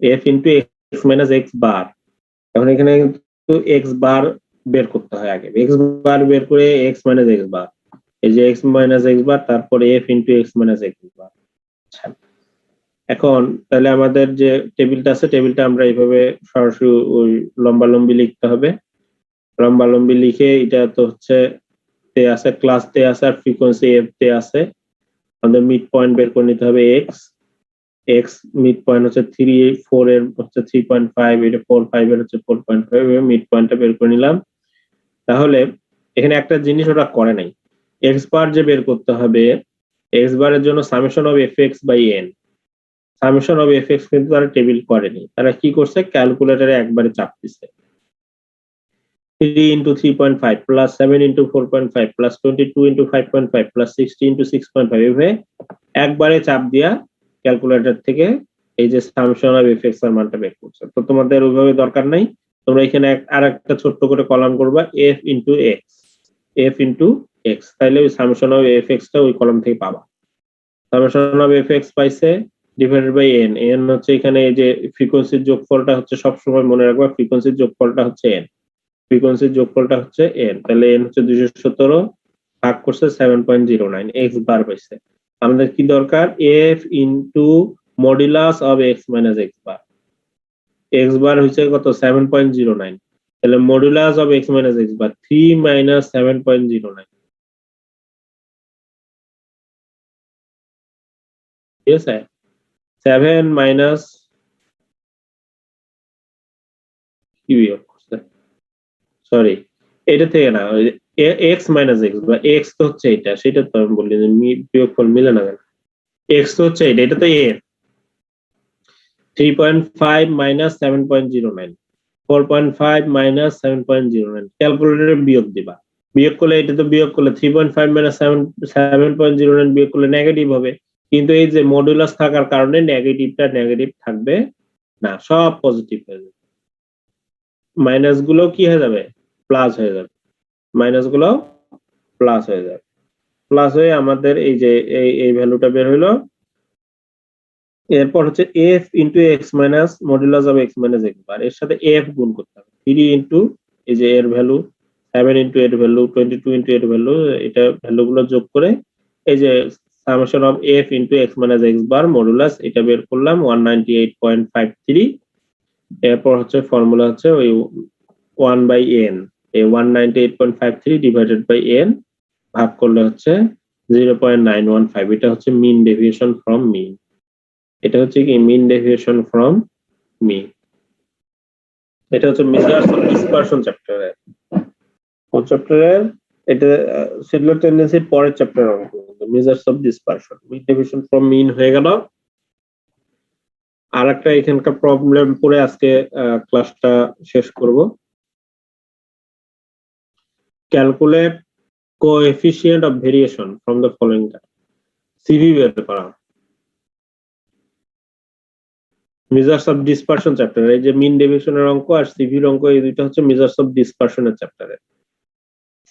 f into x minus x bar. এখন এখানে কিন্তু x বার বের করতে হয় আগে, x বার বের করে x মাইনাস x বার, এই যে x মাইনাস x বার, তারপরে f into x minus x bar. এখন তাহলে আমাদের যে টেবিলটা আছে, টেবিলটা আমরা এইভাবে সরাসরি ওই লম্বালম্বি লিখতে হবে। লম্বালম্বি লিখে এটা তো হচ্ছে তে আছে, ক্লাস তে আছে, আর ফ্রিকোয়েন্সি এফ তে আছে। আমাদের মিড পয়েন্ট বের করে নিতে হবে x মিড পয়েন্ট হচ্ছে 3.4 এর হচ্ছে 3.5, এটা 4.5 এর হচ্ছে 4.5, মিড পয়েন্টটা বের করে নিলাম। তাহলে এখানে একটা জিনিস ওরা করে নাই, x বার যে বের করতে হবে এক্স বারের জন্য summation of F x by N, summation of F X কিন্তু তারা টেবিল করেনি, তারা কি করছে ক্যালকুলেটরে একবারে চাপ দিছে 3 into 3.5 plus 7 into 4.5 plus 22 into 5.5 plus 60 into 6.5 এভাবে একবারে চাপ দিয়া ক্যালকুলেটর থেকে এই যে সামেশন অফ এফ এক্স এর মানটা বের করছে। তো তোমাদের ওইভাবে দরকার নাই, তোমরা এখানে আরেকটা ছোট্ট করে কলাম করবা F into x, F into x, তাইলে ওই সামেশন অফ এফ এক্স টা ওই কলাম থেকে পাবা। সামেশন অফ এফ এক্স পাইছে ডিভাইডেড বাই এন, এন হচ্ছে এখানে এই যে ফ্রিকোয়েন্সির যোগফলটা হচ্ছে সবসময় মনে রাখবা ফ্রিকোয়েন্সির যোগফলটা হচ্ছে এন, ফ্রিকোয়েন্সির যোগফলটা হচ্ছে এন, তাহলে এন হচ্ছে 217 ভাগ করছে 7.09, এক্স বার পাইছে। আমাদের কি দরকার f into modulus of x minus x bar, x bar হচ্ছে কত 7.09, তাহলে modulus of x minus x bar 3 minus 7.09, ঠিক আছে 7 মাইনাস কি বিয়োগ করছে, সরি এটা থেকে না এক্স মাইনাস এক্স বা এক্স তো হচ্ছে এটা, সেটা তো আমি বললি যে বিয়োগফল মিলে না কেন, এক্স তো হচ্ছে এটা, এটা তো এ 3.5 মাইনাস 7.09, 4.5 মাইনাস 7.09, ক্যালকুলেটরে বিয়োগ দিবা, বিয়োগ করলে এটা তো বিয়োগ করলে 3.5 মাইনাস 7.09 বিয়োগ করলে নেগেটিভ হবে, কিন্তু এই যে মডুলাস থাকার কারণে নেগেটিভটা নেগেটিভ থাকবে না, সব পজিটিভ হয়ে যাবে, মাইনাস গুলো কি হয়ে যাবে প্লাস হয়ে যাবে, মাইনাস গুলো প্লাস হয়ে যাবে, প্লাস হয়ে আমাদের এই যে এই ভ্যালুটা বের হইলো। এরপর হচ্ছে F into x minus modulus of x minus x bar, এর সাথে এফ গুণ করতে হবে 3 ইন্টু এই যে এর ভ্যালু 7 ইন্টু এর ভ্যালু 22 ইন্টু এর ভ্যালু, এটা ভ্যালু গুলো যোগ করে এই যে summation of F into x minus x bar modulus এটা বের করলাম 198.53, এরপর হচ্ছে ফর্মুলা হচ্ছে ওই 1 বাই এন, এই 198.53 ডিভাইডেড বাই এন ভাগ করলে হচ্ছে 0.915, এটা হচ্ছে মিন ডেভিয়েশন ফ্রম মিন, এটা হচ্ছে কি মিন ডেভিয়েশন ফ্রম মিন, এটা হচ্ছে মেজার্স অফ ডিসপারশন চ্যাপ্টারের, কোন চ্যাপ্টারের এটা সেলুলার টেন্ডেন্সির পরের চ্যাপ্টার অঙ্ক, measures of dispersion, mean deviation from mean হয়ে গেল। আর একটা এখানকার প্রবলেম পরে আজকে ক্লাসটা শেষ করব, calculate coefficient of variation from the following data, CV বের করা, মেজার্স অফ ডিসপারশন চ্যাপ্টার, এই যে মিন ডেভিয়েশনের অঙ্ক আর সিভির অঙ্ক এই দুইটা হচ্ছে মেজার্স অফ ডিসপারশনের চ্যাপ্টারে।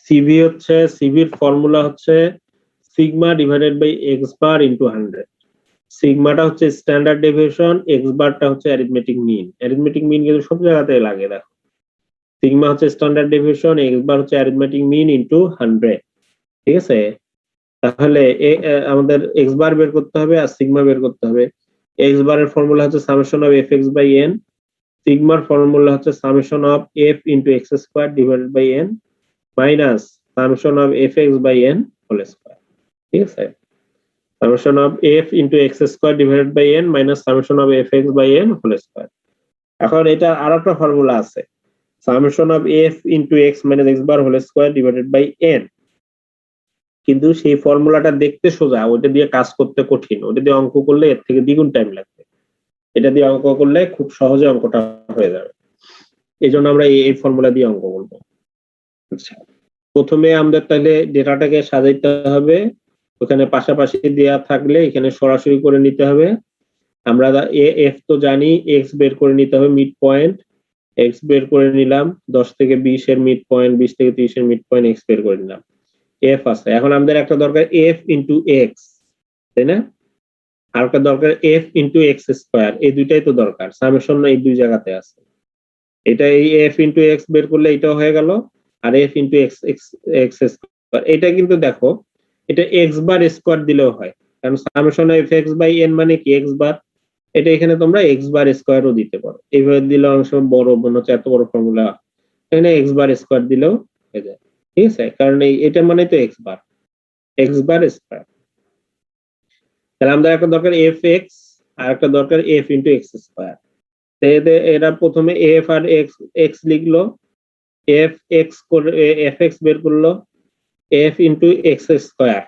সিভি হচ্ছে সিভির ফর্মুলা হচ্ছে sigma divided by X bar into 100, সিগমাটা হচ্ছে স্ট্যান্ডার্ড ডেভিয়েশন, এক্স বারটা হচ্ছে অ্যারিথমেটিক মিন, অ্যারিথমেটিক মিন কিন্তু সব জায়গাতে লাগে, দেখো সিগমা হচ্ছে স্ট্যান্ডার্ড ডেভিয়েশন, এক্স বার হচ্ছে অ্যারিথমেটিক মিন ইনটু 100, ঠিক আছে। তাহলে আমাদের এক্স বার বের করতে হবে আর সিগমা বের করতে হবে। এক্স বারের ফর্মুলা হচ্ছে summation of F x by n, সিগমার ফর্মুলা হচ্ছে summation of f into x square divided by n minus summation of F x by n whole square, ঠিক আছে, summation of f into x square divided by n minus summation of F x by n whole square. এখন এটা আরেকটা formula আছে summation of f into x minus x bar whole square divided by n, কিন্তু সেই ফর্মুলাটা দেখতে সোজা, ওইটা দিয়ে কাজ করতে কঠিন, ওইটা দিয়ে অঙ্ক করলে এর থেকে দ্বিগুণ টাইম লাগবে, এটা দিয়ে অঙ্ক করলে খুব সহজে অঙ্কটা হয়ে যাবে, এই জন্য আমরা এই ফর্মুলা দিয়ে অঙ্ক করবো। আচ্ছা, প্রথমে আমাদের তাহলে ডেটাটাকে সাজাইতে হবে, ওখানে পাশাপাশি দেয়া থাকলে এখানে সরাসরি করে নিতে হবে, আমরা এফ তো জানি, এক্স বের করে নিতে হবে মিড পয়েন্ট, এক্স বের করে নিলাম 10 থেকে 20 এর মিড পয়েন্ট, 20 থেকে 30 এর মিড পয়েন্ট এক্স বের করে নিলাম, এফ আছে। এখন আমাদের একটা দরকার এফ ইনটু এক্স, তাই না, আর একটা দরকার এফ ইনটু এক্স স্কয়ার, এই দুইটাই তো দরকার, সামেশন এই দুই জায়গাতে আছে, এটা এই এফ ইনটু এক্স বের করলে এটাও হয়ে গেল, আর f into x x square, এটা কিন্তু দেখো এটা এক্স বার স্কয়ার দিলেও হয়, কারণ summation of X by N মানে কি এক্স বার, এটা এখানে তোমরা এক্স বার স্কয়ারও দিতে পারো, এইভাবে দিলে অনেক সময় বড় মনে হচ্ছে এত বড় ফর্মুলা, এখানে এক্স বার স্কয়ার দিলেও হয়ে যায়, ঠিক আছে, কারণ এটা মানে তো এক্স বার স্কয়ার। তাহলে আমাদের একটা দরকার এফ এক্স আর একটা দরকার এফ ইনটু এক্স স্কয়ার, এরা প্রথমে F R x x লিখলো, F x করে এফ এক্স বের করলো, এফ ইনটু এক্স স্কয়ার,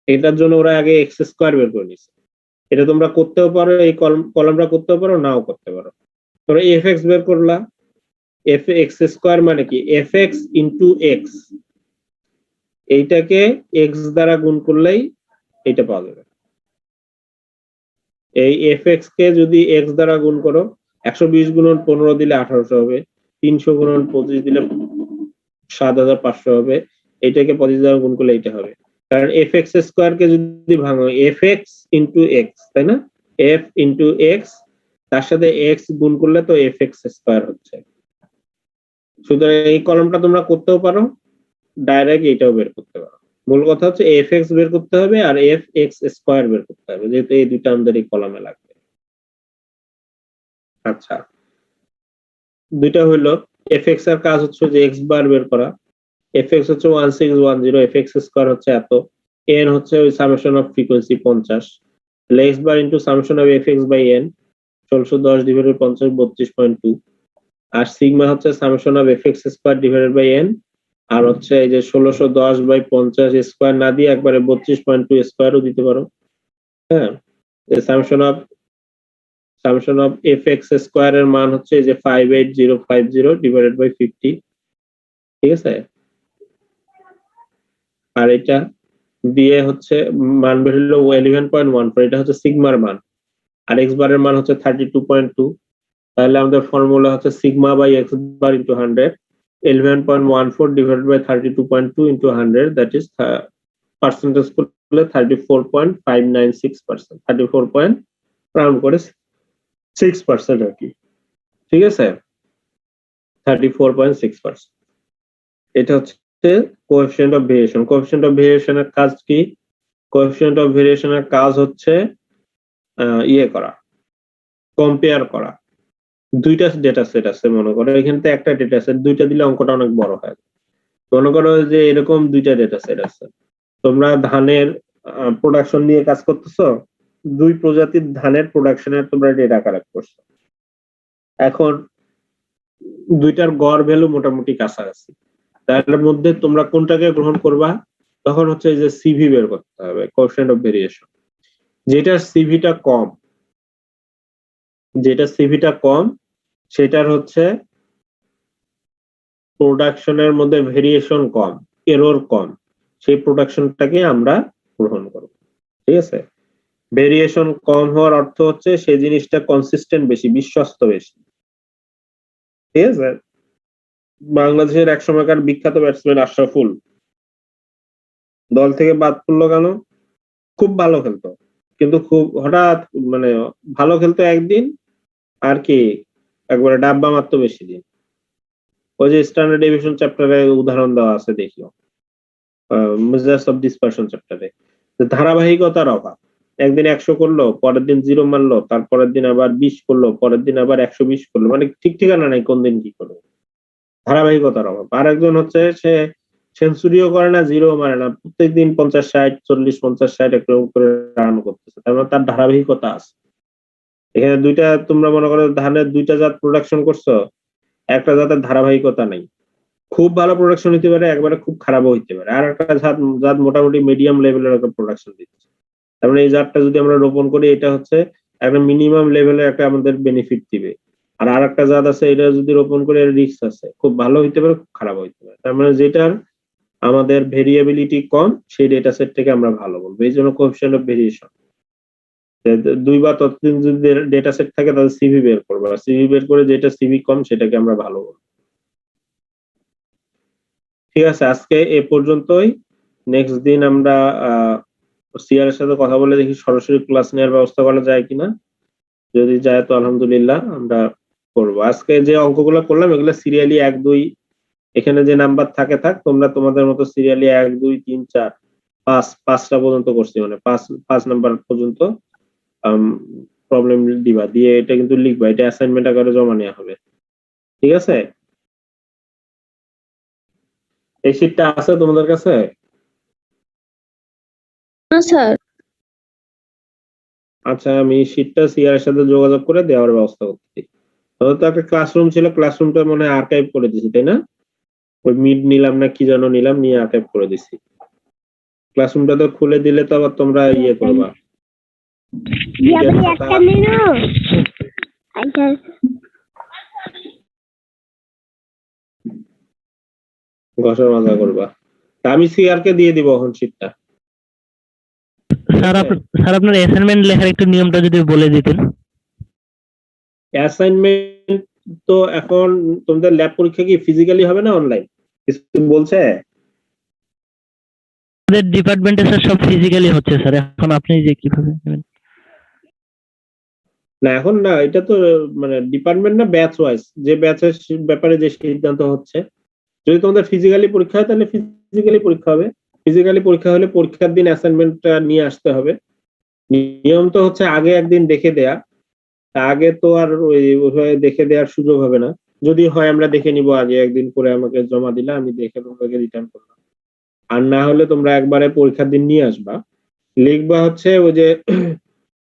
এটার জন্য ওরা আগে এক্স স্কোয়ার বের করে নিছে। এটা তোমরা করতেও পারো, এই কলমটা করতেও পারো, নাও করতে পারো। তোমরা এফ এক্স বের করলা, এফ এক্স স্কোয়ার মানে কি এফ এক্স ইন্টু এক্স, এইটাকে এক্স দ্বারা গুণ করলেই এটা পাওয়া যাবে। এই এফ এক্স কে যদি এক্স দ্বারা গুণ করো, 120 গুণন 15 দিলে 1800 হবে, 300 গুণন 25 দিলে 7500 হবে, এটাকে 25 দ্বারা গুণ করলে এটা হবে। কারণ এফ এক্স স্কোয়ার কে যদি ভাঙো, এফ এক্স ইন্টু এক্স, তাই না? এফ ইন্টু এক্স, তার সাথে এক্স গুণ করলে তো এফ এক্স স্কোয়ার হচ্ছে। সুতরাং এই কলমটা তোমরা করতেও পারো, ডাইরেক্ট এটাও বের করতে পারো। মূল কথা হচ্ছে এফ এক্স বের করতে হবে আর এফ এক্স স্কোয়ার বের করতে হবে, যেহেতু এই দুইটা আমাদের এই কলমে লাগবে। আচ্ছা, দুইটা হইলো। এফ এক্স এর কাজ হচ্ছে যে এক্স বার বের করা। এফ এক্স হচ্ছে 1610, এফ এক্স স্কোয়ার হচ্ছে এত, এন হচ্ছে ওই summation of frequency 50, x bar into summation of F x by n 1610 divided 50 32.2, আর সিগমা হচ্ছে summation of F x square divided by n, আর হচ্ছে এই যে 1610 বাই 50 স্কোয়ার না দিয়ে একবারে 32.2 স্কোয়ারও দিতে পারো। হ্যাঁ, summation of F x square এর মান হচ্ছে এই যে 58050 ডিভাইডেড বাই 50, ঠিক আছে? আর এটা দিয়ে হচ্ছে মান বের হলো 11.14, এটা হচ্ছে সিগমার মান, আর এক্স বারের মান হচ্ছে 32.2। তাহলে আমাদের ফর্মুলা হচ্ছে sigma by X bar into 100, 11.14 divided by 32.2 into 100, that is percentage করলে 34.596%, 34 রাউন্ড করে 6% আর কি, ঠিক আছে? 34.6%। এটা হচ্ছে coefficient of variation. Coefficient of ভেরিয়েশনের কাজ কি? কোএফিসিয়েন্ট অফ ভেরিয়েশনের কাজ হচ্ছে ইয়ে করা, কম্পেয়ার করা। দুইটা ডেটা সেট আছে মনে করো, এখানে তো একটা ডেটা সেট, দুইটা দিলে অঙ্কটা অনেক বড় হয়। মনে করো যে এরকম দুইটা ডেটা সেট আছে, তোমরা ধানের প্রোডাকশন নিয়ে কাজ করতেছো, দুই প্রজাতির ধানের প্রোডাকশনের তোমরা ডেটা কালেক্ট করছো। এখন দুইটার গড় ভ্যালু মোটামুটি কাছাকাছি, তার মধ্যে তোমরা কোনটাকে গ্রহণ করবা? তখন হচ্ছে যে সিভি বের করতে হবে, কোএফিসিয়েন্ট অফ ভেরিয়েশন। যেটার সিভিটা কম সেটার হচ্ছে প্রোডাকশনের মধ্যে ভেরিয়েশন কম, এরর কম, সেই প্রোডাকশনটাকে আমরা গ্রহণ করব, ঠিক আছে? ভেরিয়েশন কম হওয়ার অর্থ হচ্ছে সেই জিনিসটা কনসিস্টেন্ট বেশি, বিশ্বস্ত বেশি, ঠিক আছে? বাংলাদেশের এক সময়কার বিখ্যাত ব্যাটসম্যান আশরাফুল দল থেকে বাদ পড়লো কেন? খুব ভালো খেলতো, কিন্তু খুব হঠাৎ মানে ভালো খেলতো একদিন, আর কি একবারে ডাব্বা মারতো বেশি দিন। ওই যে স্ট্যান্ডার্ড ডেভিয়েশন চ্যাপ্টারে উদাহরণ দেওয়া আছে, দেখিও মেজার্স অফ ডিসপারশন চ্যাপ্টারে, ধারাবাহিকতার অভাব। একদিন 100 করলো, পরের দিন 0 মারলো, তারপরের দিন আবার 20 করলো, পরের দিন আবার 120 করলো, মানে ঠিক ঠিকানা নাই কোন দিন কি করলো, ধারাবাহিকতার অভাব। আর একজন হচ্ছে সে সেঞ্চুরিও করে না, 0 মারে না, প্রত্যেকদিন 50-60 40-50-60 এরকম করে রান করতেছে, তার মানে তার ধারাবাহিকতা আছে। এখানে দুইটা, তোমরা মনে করো ধানের দুইটা জাত প্রোডাকশন করছো, একটা জাতের ধারাবাহিকতা নেই, খুব ভালো প্রোডাকশন হতে পারে, একবারে খুব খারাপও হইতে পারে, আর একটা জাত মোটামুটি মিডিয়াম লেভেলের একটা প্রোডাকশন দিচ্ছে। তার মানে এই জাতটা যদি আমরা রোপণ করি, এটা হচ্ছে একটা মিনিমাম লেভেলের একটা আমাদের বেনিফিট দিবে। আর একটা জাত আছে, এটা যদি রোপণ করে রিস্ক আছে, খুব ভালো হইতে পারে, খুব খারাপ হইতে পারে। তার মানে যেটার আমাদের ভেরিয়েবিলিটি কম, সেই ডেটা সেট থেকে আমরা ভালো বলবো। এই জন্য কোএফিসিয়েন্ট অফ ভেরিয়েশন। 2 বা ততদিন যদি ডেটা সেট থাকে, তাহলে সিভি বের করবো, আর সিভি বের করে যেটা সিভি কম সেটাকে আমরা ভালো বলবো। ঠিক আছে, আজকে এ পর্যন্তই। নেক্সট দিন আমরা সিআর এর সাথে কথা বলে দেখি সরাসরি ক্লাস নেওয়ার ব্যবস্থা করা যায় কিনা। যদি যায় তো আলহামদুলিল্লাহ, আমরা করবো। আজকে যে অঙ্কগুলো করলাম এগুলো সিরিয়ালি 1 2, এখানে যে নাম্বার থাকে থাক, তোমরা তোমাদের মতো সিরিয়ালি 1 2 3 4 5 5টা পর্যন্ত করছি, মানে 5 নাম্বার পর্যন্ত প্রবলেম দিবা, দিয়ে এটা কিন্তু লিখবা, এটা অ্যাসাইনমেন্ট আকারে জমা নেওয়া হবে, ঠিক আছে? এই শীটটা আছে তোমাদের কাছে? স্যার আচ্ছা, আমি শীটটা সিআর এর সাথে যোগাযোগ করে দেওয়ার ব্যবস্থা করতেছি। তো একটা ক্লাসরুম ছিল, ক্লাসরুমটা মনে হয় আর্কাইভ করে দিছি, তাই না? ওই মিড নিলাম না কি যেন নিলাম, নিয়ে আর্কাইভ করে দিছি। ক্লাসরুমটা তো খুলে দিলে তো আবার তোমরা ইয়ে করবা। ঘষার মজা করবা। তা আমি সিআর কে দিয়ে দিব এখন শীটটা। স্যার আপনার অ্যাসাইনমেন্ট লেখার একটু নিয়মটা যদি বলে দিতেন। অ্যাসাইনমেন্ট তো এখন তোমাদের ল্যাব পরীক্ষা কি ফিজিক্যালি হবে না অনলাইন কিছু বলছে? আমাদের ডিপার্টমেন্টে স্যার সব ফিজিক্যালি হচ্ছে স্যার, এখন আপনি যে কিভাবে নেবেন? না এখন না, এটা তো মানে ডিপার্টমেন্ট না ব্যাচ ওয়াইজ, যে ব্যাচের ব্যাপারে যে সিদ্ধান্ত হচ্ছে। যদি তোমাদের ফিজিক্যালি পরীক্ষা হয় তাহলে ফিজিক্যালি পরীক্ষা হবে, ফিজিক্যালি পরীক্ষা হলে পরীক্ষার দিন অ্যাসাইনমেন্টটা নিয়ে আসতে হবে। নিয়ম তো হচ্ছে আগে একদিন দেখে দেয়া, আগে তো আর ওইভাবে দেখে দেওয়ার সুযোগ হবে না। যদি হয় আমরা দেখে নিব, আগে একদিন করে আমাকে জমা দিলে আমি দেখে তোমাকে রিটার্ন করলাম। আর না হলে তোমরা একবারে পরীক্ষার দিন নিয়ে আসবা, লিখবা হচ্ছে ওই যে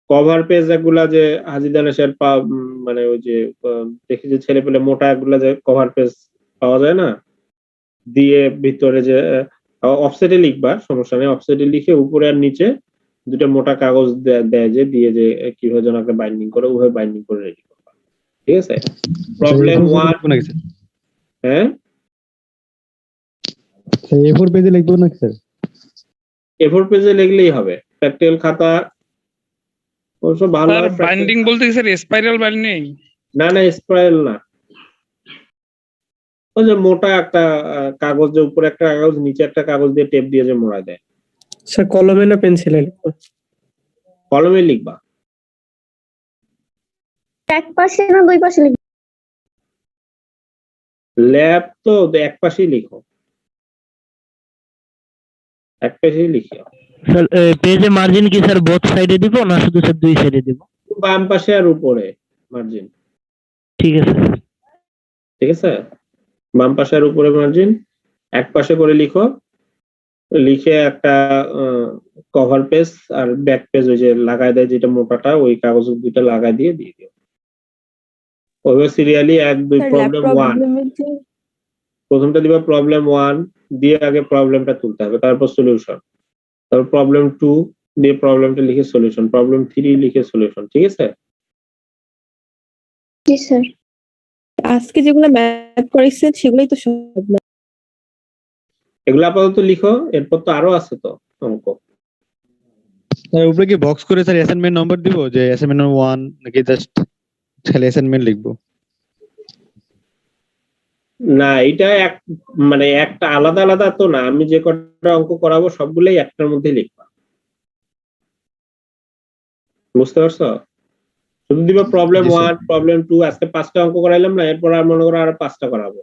কভার পেজ এগুলা যে হাজিদানেশের মানে ওই যে দেখি যে ছেলে পেলে মোটা এগুলা যে কভার পেজ পাওয়া যায় না, দিয়ে ভিতরে যে অফসেটে লিখবা, সমস্যা নেই, অফসেটে লিখে উপরে আর নিচে দুটো মোটা কাগজ দেয় যে দিয়ে যে কিভাবে যেন একটা বাইন্ডিং করে ওভাবে বাইন্ডিং করে রেডি করবা, ঠিক আছে? প্রবলেম 1, হ্যাঁ A4 পেজে লিখবো নাকি স্যার? A4 পেজে লিখলেই হবে। প্র্যাকটিক্যাল খাতা অবশ্য ভালো হয়। বাইন্ডিং বলতে স্যার স্পাইরাল বাইন্ডিং? না না, স্পাইরাল না, ওই যে মোটা একটা কাগজ, যে উপরে একটা কাগজ নিচে একটা কাগজ দিয়ে টেপ দিয়ে যে মোড়ায় দেয়। স্যার কলমে না পেন্সিলে লিখবো? কলমে লিখবা। এক পাশে না দুই পাশে লিখবো? ল্যাব তো এক পাশেই লিখো, এক পাশেই লিখো। স্যার পেজে মার্জিন কি স্যার বোথ সাইডে দিব না শুধু স্যার দুই সাইডে দিব? বাম পাশে আর উপরে মার্জিন। ঠিক আছে ঠিক আছে, বাম পাশে আর উপরে মার্জিন, এক পাশে করে লিখো। লিখে একটা কভার পেজ আর ব্যাক পেজ ওই যে লাগাই দেয় যেটা মোটাটা, ওই কাগজ দুইটা লাগাই দিয়ে দিয়ে দিও। ওইভাবে সিরিয়ালি 1, 2 প্রবলেম 1, প্রথমটা দিবা প্রবলেম 1 দিয়ে আগে প্রবলেমটা তুলতে হবে, তারপর সলিউশন, তারপর প্রবলেম 2 দিয়ে প্রবলেমটা লিখে সলিউশন, প্রবলেম 3 লিখে সলিউশন, ঠিক আছে? জি স্যার। আজকে যেগুলো ম্যাথ করেছেন সেগুলোই তো সব না। এগুলো আপাতত লিখো, এরপর তো আরো আছে তো অঙ্ক। স্যার উপরে কি বক্স করে স্যার অ্যাসাইনমেন্ট নাম্বার দিব, যে অ্যাসাইনমেন্ট 1 নাকি জাস্ট খালি অ্যাসাইনমেন্ট লিখবো? না এটা এক মানে একটা আলাদা আলাদা তো না, আমি যে কটা অঙ্ক করাবো সবগুলোই একটার মধ্যে লিখবা, বুঝতে পারছো? শুধু দিবা প্রবলেম 1, প্রবলেম 2, আজকে 5টা অঙ্ক করাইলাম না, এরপর আর মনে করো আর 5টা করাবো,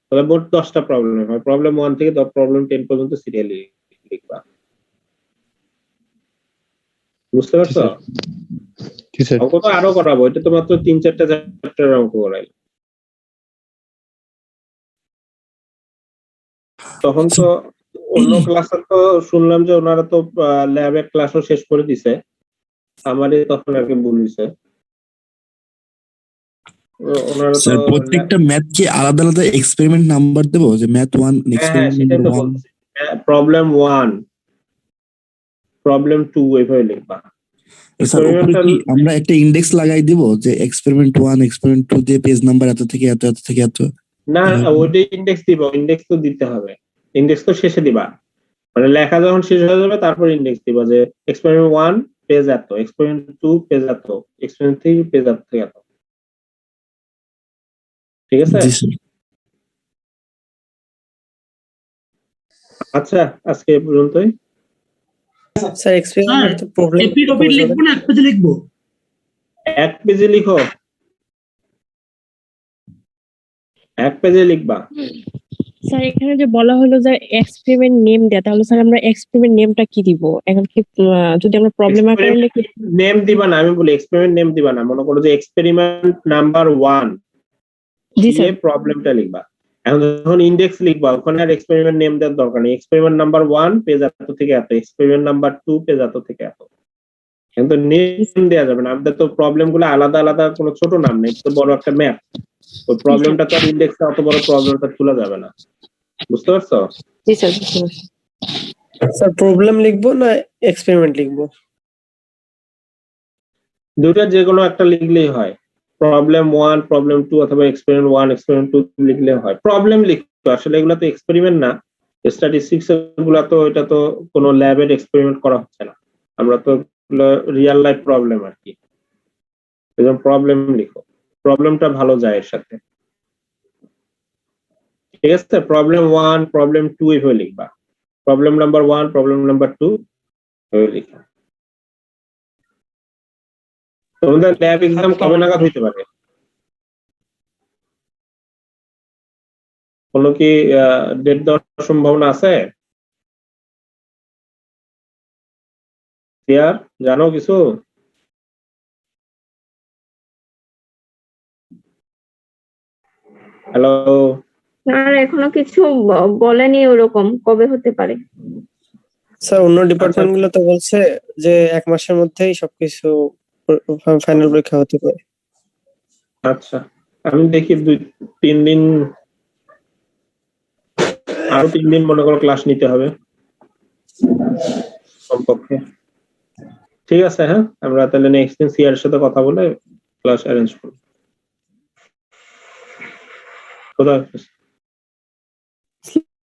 তাহলে মোট 10টা প্রবলেম হয়। প্রবলেম 1 থেকে প্রবলেম 10 পর্যন্ত সিরিয়ালি লিখবা, বুঝতে পারছো? জি স্যার। অঙ্ক তো আরো করাবো, এটা তো মাত্র 3-4টা চ্যাপ্টারের অঙ্ক করাইলাম। তখন তো অন্য ক্লাসে তো শুনলাম যে ওনারা তো ল্যাবের ক্লাসও শেষ করে দিছে, আমারই তখন আগে বলিছে। ওনারা তো স্যার প্রত্যেকটা ম্যাথ কি আলাদা আলাদা এক্সপেরিমেন্ট নাম্বার দেবো, যে ম্যাথ 1 এক্সপেরিমেন্ট সেটাই তো নাম্বার 1? বলছি, প্রবলেম 1, প্রবলেম 2 এইভাবে লিখবা। স্যার উপরে কি আমরা একটা ইনডেক্স লাগাই দিব যে এক্সপেরিমেন্ট 1 এক্সপেরিমেন্ট 2 দিয়ে পেজ নাম্বার এত থেকে এত, এত থেকে এত? না ওইটাই ইনডেক্স দিবা, ইনডেক্স তো দিতে হবে, ইনডেক্স তো শেষে দিবা, মানে লেখা যখন শেষ হয়ে যাবে তারপর ইনডেক্স দিবা যে এক্সপেরিমেন্ট 1 পেজ এত, এক্সপেরিমেন্ট 2 পেজ এত, এক্সপেরিমেন্ট 3 পেজ এত থেকে এত, ঠিক আছে? জি স্যার। আচ্ছা আজকে এই পর্যন্তই। স্যার এক্সপেরিমেন্ট তো প্রবলেম লিখবো না এক পেজে লিখবো? এক পেজে লিখো, এক পেজে লিখবা। স্যার এখানে যে বলা হলো যে এক্সপেরিমেন্ট নেম দেয়া, তাহলে স্যার আমরা এক্সপেরিমেন্ট নেমটা কি দিব? এখন কি যদি আমরা প্রবলেম আকারে লিখি? নেম দিবা না, আমি বলি এক্সপেরিমেন্ট নেম দিবা না, মনে করো যে এক্সপেরিমেন্ট নাম্বার 1 জি দিয়ে স্যার। প্রবলেমটা লিখবা। এখন যখন ইনডেক্স লিখবা ওখানে আর এক্সপেরিমেন্ট নেম দেওয়ার দরকার নেই, এক্সপেরিমেন্ট নাম্বার 1 পেজ এত থেকে এত, এক্সপেরিমেন্ট নাম্বার 2 পেজ এত থেকে এত, কিন্তু নেম দেওয়া যাবে না। আমাদের তো প্রবলেম গুলো আলাদা আলাদা, কোনো ছোট নাম নেই, তো বড় একটা ম্যাপ, ওই প্রবলেমটা তো আর ইনডেক্সে অত বড় প্রবলেমটা তোলা যাবে না, বুঝতে পারছো? জি স্যার বুঝতে পারছি। স্যার প্রবলেম লিখবো না এক্সপেরিমেন্ট লিখবো? দুইটা যে কোনো একটা লিখলেই হয়, প্রবলেম 1 প্রবলেম 2 অথবা এক্সপেরিমেন্ট 1 এক্সপেরিমেন্ট 2 লিখলে হয়। প্রবলেম লিখতে আসলে এগুলো তো এক্সপেরিমেন্ট না, স্ট্যাটিস্টিক্স এগুলা তো এটা তো কোনো ল্যাবের এক্সপেরিমেন্ট করা হচ্ছে না, আমরা তো রিয়েল লাইফ প্রবলেম আর কি। এজন্য প্রবলেম লিখো, প্রবলেমটা ভালো যায় এর সাথে। ঠিক আছে, প্রবলেম 1 প্রবলেম 2 এভাবে লিখবা, প্রবলেম নাম্বার 1 প্রবলেম নাম্বার 2 এভাবে লিখবা। তোমাদের ল্যাব এক্সাম কবে নাগাদ হইতে পারে? কোনো কি ডেট দেওয়ার সম্ভাবনা আছে? ক্লিয়ার, জানো কিছু? হ্যালো, স্যার এখনো কিছু বলেনি ওরকম কবে হতে পারে। স্যার অন্য ডিপার্টমেন্ট গুলো তো বলছে যে 1 মাসের মধ্যেই সবকিছু ফাইনাল পরীক্ষা হতে পারে। আচ্ছা আমি দেখি 2-3 দিন, আরো 3 দিন মনে করো ক্লাস নিতে হবে কমপক্ষে। ঠিক আছে, হ্যাঁ আমরা তাহলে নেক্সট দিন সিআর এর সাথে কথা বলে ক্লাস অ্যারেঞ্জ করব। খোদা হাফেজ।